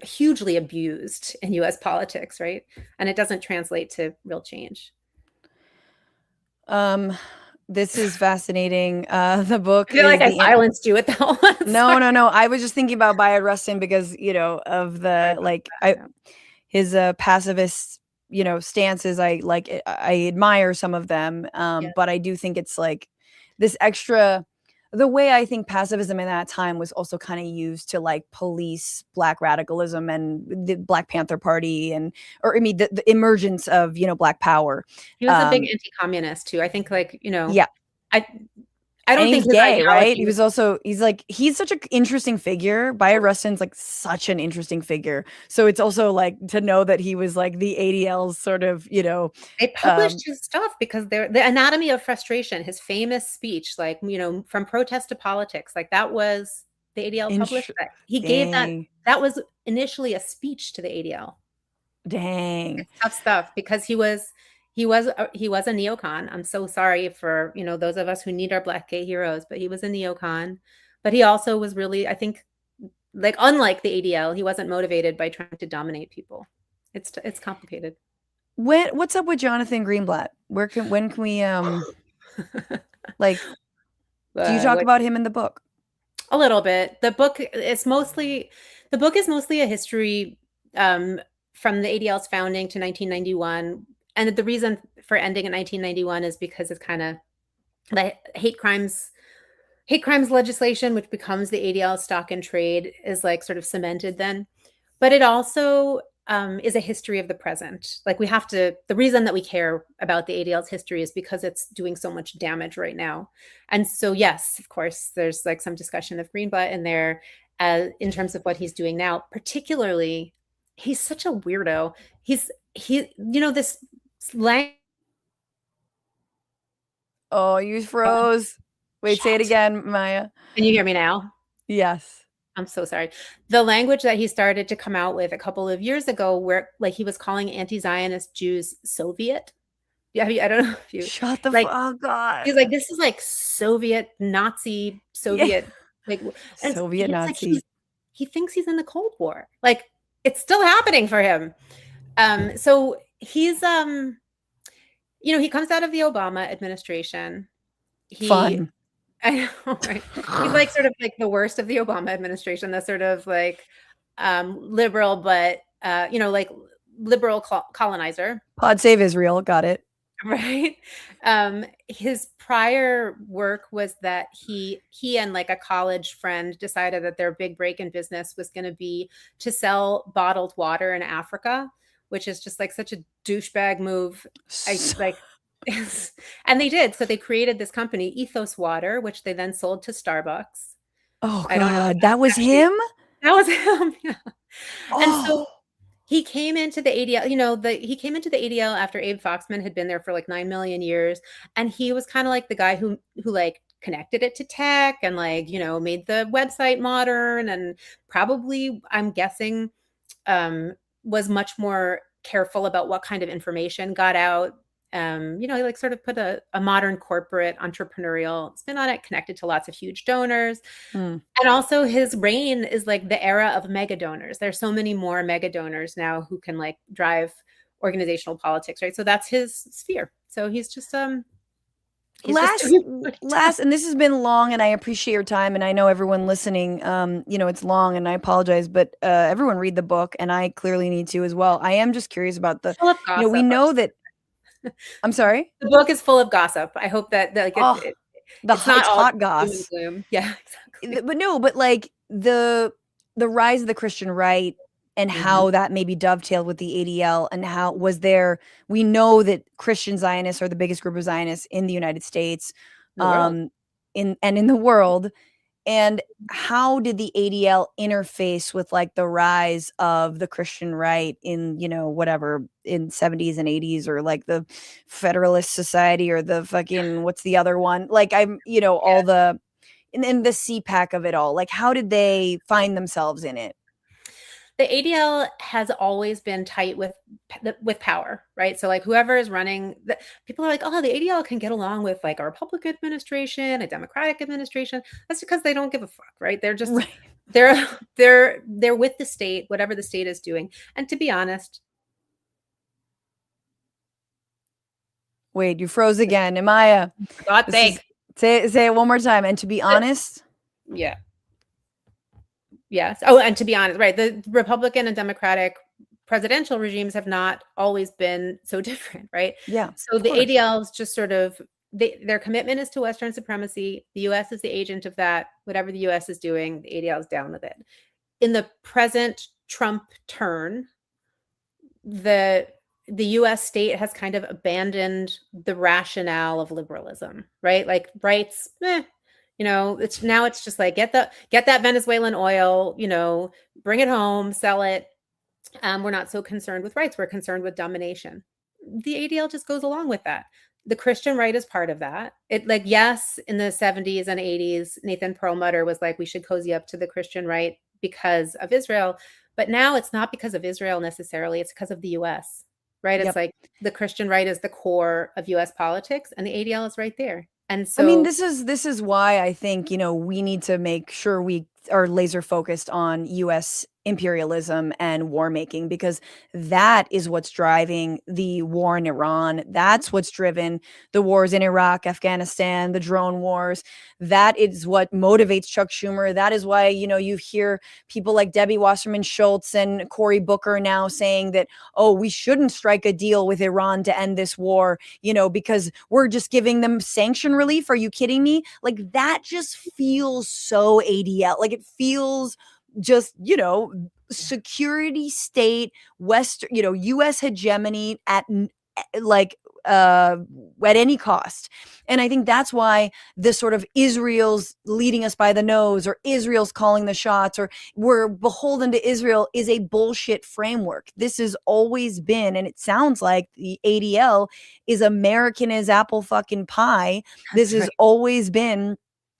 hugely abused in US politics, right? And it doesn't translate to real change. This is fascinating. The book I feel like I silenced you with that one. No. I was just thinking about Bayard Rustin because, of the his pacifist, stances. I admire some of them. But I do think it's like this extra, the way I think pacifism in that time was also kind of used to like police Black radicalism and the Black Panther Party the emergence of, Black power. He was a big anti-communist too. I think yeah. I don't think he's gay, right? He's such an interesting figure. Bayard Rustin's like such an interesting figure. So it's also like to know that he was like the ADL's sort of, They published his stuff because the Anatomy of Frustration, his famous speech, like, from protest to politics, like that was the ADL published that. He gave that was initially a speech to the ADL. Dang. It's tough stuff because he was a neocon. I'm so sorry for, those of us who need our Black gay heroes, but he was a neocon. But he also was really, I think, like unlike the ADL, he wasn't motivated by trying to dominate people. It's complicated. What's up with Jonathan Greenblatt? When can we do you talk about him in the book? A little bit. The book is mostly a history from the ADL's founding to 1991. And the reason for ending in 1991 is because it's kind of the hate crimes legislation, which becomes the ADL stock and trade, is like sort of cemented then. But it also is a history of the present. Like the reason that we care about the ADL's history is because it's doing so much damage right now. And so, yes, of course, there's like some discussion of Greenblatt in there in terms of what he's doing now. Particularly, he's such a weirdo. This Oh, you froze. Wait, say it again, Maya. Can you hear me now? Yes. I'm so sorry. The language that he started to come out with a couple of years ago, where like he was calling anti-Zionist Jews Soviet. Yeah, I don't know if you shut the oh God. He's like, this is like Soviet Nazi Soviet Soviet Nazi. Like he thinks he's in the Cold War. Like it's still happening for him. So he's he comes out of the Obama administration. Fun. I know, right? He's like sort of like the worst of the Obama administration, the sort of like liberal, but like liberal colonizer. Pod Save Israel, got it. Right. His prior work was that he and like a college friend decided that their big break in business was going to be to sell bottled water in Africa, which is just like such a douchebag move. And they did. So they created this company, Ethos Water, which they then sold to Starbucks. Oh, God. That was him? That was him. Yeah. Oh. And so he came into the ADL, he came into the ADL after Abe Foxman had been there for like 9 million years. And he was kind of like the guy who like connected it to tech and like, made the website modern and probably, I'm guessing, was much more careful about what kind of information got out. He like sort of put a modern corporate entrepreneurial spin on it, connected to lots of huge donors. And also his reign is like the era of mega donors. There's so many more mega donors now who can like drive organizational politics, right? So that's his sphere. So he's just last, and this has been long, and I appreciate your time, and I know everyone listening, it's long, and I apologize, but everyone read the book, and I clearly need to as well. I am just curious about we know that. I'm sorry. The book is full of gossip. I hope that it's not hot goss. Yeah, exactly. But like the the rise of the Christian right and how that maybe dovetailed with the ADL, and how was there, we know that Christian Zionists are the biggest group of Zionists in the United States, in the world. And how did the ADL interface with like the rise of the Christian right in, whatever, in 70s and 80s, or like the Federalist Society, or the fucking, what's the other one? Like all the, and the CPAC of it all. Like, how did they find themselves in it? The ADL has always been tight with power, right? So like whoever is running, people are like, oh, the ADL can get along with like a Republican administration, a Democratic administration. That's because they don't give a fuck, right? They're just they're with the state, whatever the state is doing. And to be honest, wait, you froze again, Emmaia. God's sake. Say it one more time. And to be honest, yeah. Yes. Oh, and to be honest, right, the Republican and Democratic presidential regimes have not always been so different, right? Yeah. So the ADL is just sort of, their commitment is to Western supremacy. The U.S. is the agent of that. Whatever the U.S. is doing, the ADL is down with it. In the present Trump turn, the U.S. state has kind of abandoned the rationale of liberalism, right? Like rights, it's just like get that Venezuelan oil, bring it home, sell it. We're not so concerned with rights. We're concerned with domination. The ADL just goes along with that. The Christian right is part of that. Yes, in the 70s and 80s, Nathan Perlmutter was like, we should cozy up to the Christian right because of Israel. But now it's not because of Israel necessarily. It's because of the U.S., right? Yep. It's like the Christian right is the core of U.S. politics, and the ADL is right there. And so, I mean, this is why I think, we need to make sure we are laser focused on U.S. imperialism and war making, because that is what's driving the war in Iran. That's what's driven the wars in Iraq, Afghanistan, the drone wars. That is what motivates Chuck Schumer. That is why, you hear people like Debbie Wasserman Schultz and Cory Booker now saying that, oh, we shouldn't strike a deal with Iran to end this war, because we're just giving them sanction relief. Are you kidding me? Like, that just feels so ADL. Like, it feels just, security state, Western, U.S. hegemony at any cost. And I think that's why this sort of Israel's leading us by the nose, or Israel's calling the shots, or we're beholden to Israel is a bullshit framework. This has always been, and it sounds like the ADL is American as apple fucking pie. This has always been,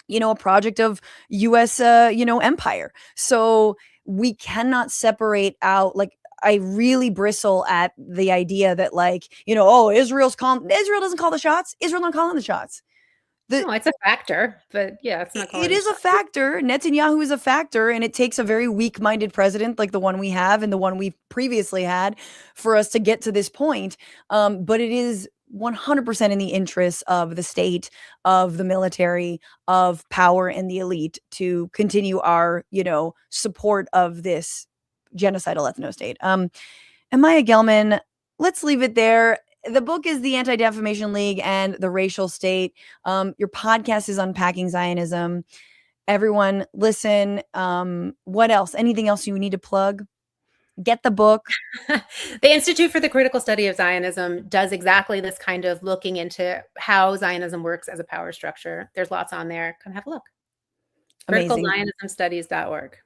a project of U.S., empire. So we cannot separate out, like, I really bristle at the idea that, like, Israel doesn't call the shots. Israel not calling the shots. No, it's a factor, but yeah, it's not calling it is a factor. Netanyahu is a factor, and it takes a very weak-minded president like the one we have and the one we previously had for us to get to this point. But it is 100% in the interests of the state, of the military, of power and the elite to continue our, support of this genocidal ethno-state. Emmaia Gelman, let's leave it there. The book is The Anti-Defamation League and the Racial State. Your podcast is Unpacking Zionism. Everyone, listen. What else? Anything else you need to plug? Get the book. The Institute for the Critical Study of Zionism does exactly this kind of looking into how Zionism works as a power structure. There's lots on there. Come have a look. CriticalZionismStudies.org.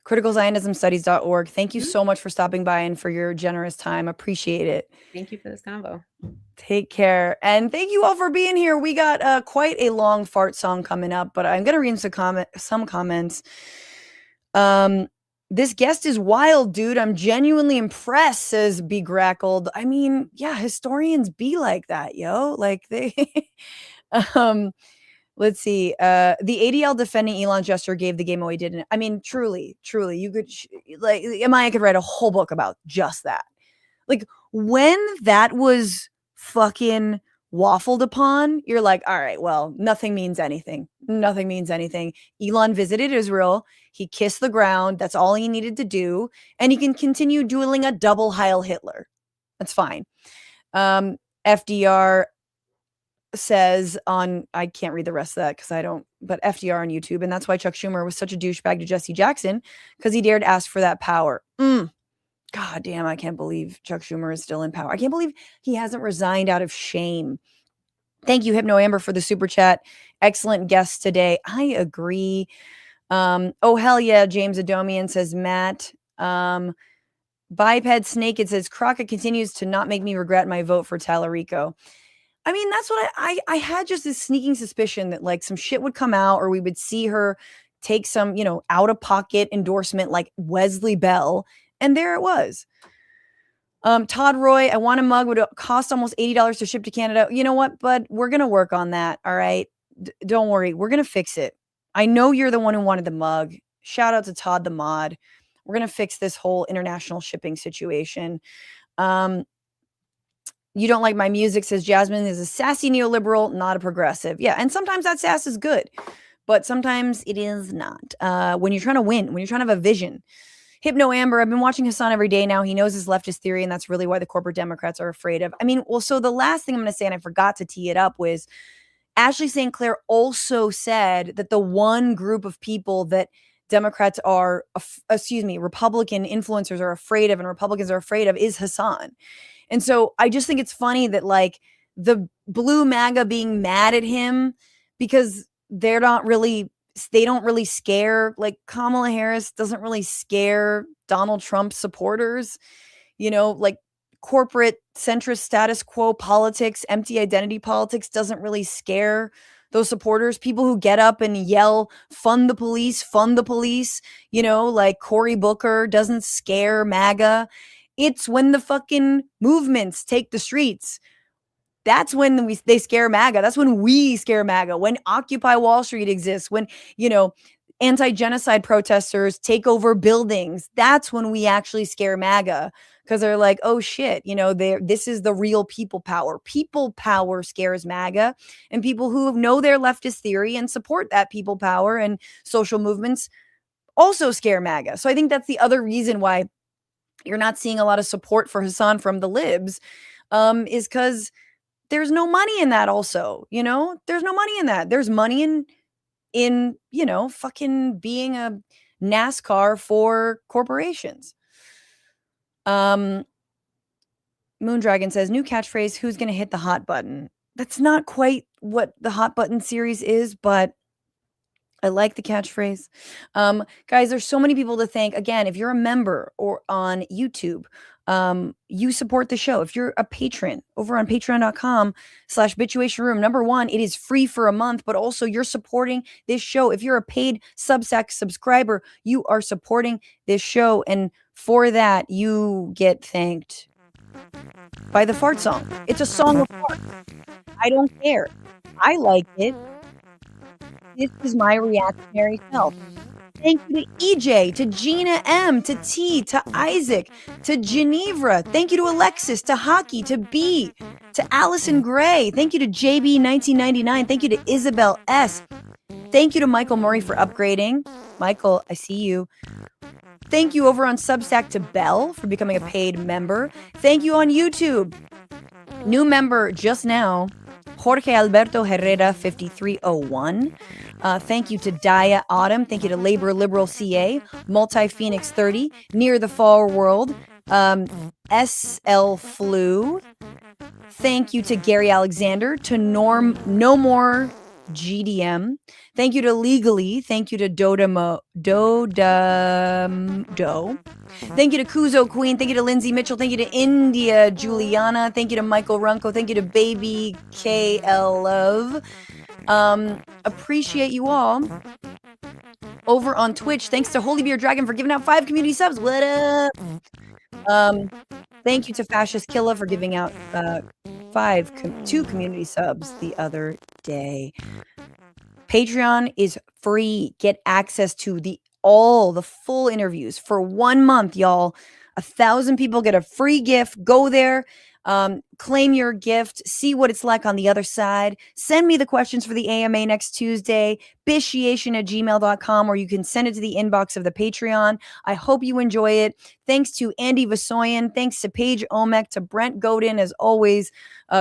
CriticalZionismStudies.org. Thank you so much for stopping by and for your generous time. Appreciate it. Thank you for this convo. Take care. And thank you all for being here. We got quite a long fart song coming up, but I'm going to read some comments. This guest is wild, dude. I'm genuinely impressed, says B. Grackled. I mean, yeah, historians be like that, yo. Like they, let's see. The ADL defending Elon gesture gave the game away, didn't it? I mean, truly, you could, Emmaia could write a whole book about just that. Like, when that was fucking waffled upon, you're like, all right, well, nothing means anything. Nothing means anything. Elon visited Israel. He kissed the ground. That's all he needed to do. And he can continue dueling a double Heil Hitler. That's fine. FDR, says on, I can't read the rest of that because I don't, but FDR on YouTube. And that's why Chuck Schumer was such a douchebag to Jesse Jackson, because he dared ask for that power. God damn, I can't believe Chuck Schumer is still in power. I can't believe he hasn't resigned out of shame. Thank you, Hypno Amber, for the super chat. Excellent guest today. I agree. Oh, hell yeah, James Adomian, says Matt. Biped Snake, it says, Crockett continues to not make me regret my vote for Tallarico. I mean, that's what I had just this sneaking suspicion that like some shit would come out, or we would see her take some, out of pocket endorsement like Wesley Bell. And there it was. Todd Roy, I want a mug, would cost almost $80 to ship to Canada. You know what, bud? We're going to work on that. All right. Don't worry. We're going to fix it. I know you're the one who wanted the mug. Shout out to Todd the mod. We're going to fix this whole international shipping situation. You don't like my music, says Jasmine, is a sassy neoliberal, not a progressive. Yeah, and sometimes that sass is good, but sometimes it is not. When you're trying to win, when you're trying to have a vision. Hypno Amber, I've been watching Hasan every day now. He knows his leftist theory, and that's really why the corporate Democrats are afraid of. I mean, well, so the last thing I'm going to say, and I forgot to tee it up, was Ashley St. Clair also said that the one group of people that Democrats are, Republican influencers are afraid of and Republicans are afraid of is Hasan. And so I just think it's funny that like the blue MAGA being mad at him because they don't really scare, like Kamala Harris doesn't really scare Donald Trump supporters, like corporate centrist status quo politics, empty identity politics doesn't really scare those supporters. People who get up and yell, fund the police, like Cory Booker doesn't scare MAGA. It's when the fucking movements take the streets. That's when they scare MAGA. That's when we scare MAGA. When Occupy Wall Street exists, when, anti-genocide protesters take over buildings, that's when we actually scare MAGA, because they're like, oh shit, this is the real people power. People power scares MAGA, and people who know their leftist theory and support that people power and social movements also scare MAGA. So I think that's the other reason why you're not seeing a lot of support for Hasan from the libs, is because there's no money in that also, there's no money in that. There's money in fucking being a NASCAR for corporations. Moondragon says, new catchphrase, who's going to hit the hot button? That's not quite what the hot button series is, but I like the catchphrase. Guys, there's so many people to thank. Again, if you're a member or on YouTube, you support the show. If you're a patron over on patreon.com/Bituation Room, number one, it is free for a month, but also you're supporting this show. If you're a paid Substack subscriber, you are supporting this show. And for that, you get thanked by the fart song. It's a song of fart. I don't care. I like it. This is my reactionary self. Thank you to EJ, to Gina M, to T, to Isaac, to Genevra. Thank you to Alexis, to Hockey, to B, to Allison Gray. Thank you to JB1999. Thank you to Isabel S. Thank you to Michael Murray for upgrading. Michael, I see you. Thank you over on Substack to Belle for becoming a paid member. Thank you on YouTube. New member just now, Jorge Alberto Herrera 5301. Thank you to Daya Autumn. Thank you to Labor Liberal CA, Multi Phoenix 30, Near the Fall World, SL Flu. Thank you to Gary Alexander, to Norm No More GDM. Thank you to Legally. Thank you to Dodamo Do. Thank you to Kuzo Queen. Thank you to Lindsay Mitchell. Thank you to India Juliana. Thank you to Michael Runko. Thank you to Baby KL Love. Appreciate you all. Over on Twitch, thanks to Holy Beer Dragon for giving out 5 community subs. What up? Thank you to Fascist Killa for giving out 2 community subs the other day. Patreon is free. Get access to the full interviews for 1 month, y'all. 1,000 people get a free gift. Go there. Claim your gift. See what it's like on the other side. Send me the questions for the AMA next Tuesday. Bitiation@gmail.com, or you can send it to the inbox of the Patreon. I hope you enjoy it. Thanks to Andy Vasoyan. Thanks to Paige Omek, to Brent Godin, as always,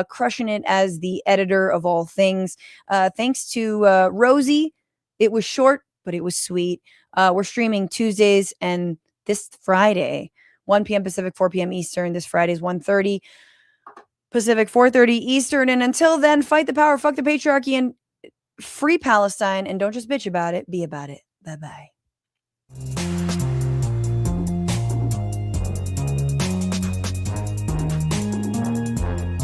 crushing it as the editor of all things. Thanks to Rosie. It was short, but it was sweet. We're streaming Tuesdays and this Friday, 1 p.m. Pacific, 4 p.m. Eastern. This Friday is 1:30 Pacific, 4:30 Eastern. And until then, fight the power, fuck the patriarchy, and free Palestine. And don't just bitch about it, be about it. Bye-bye.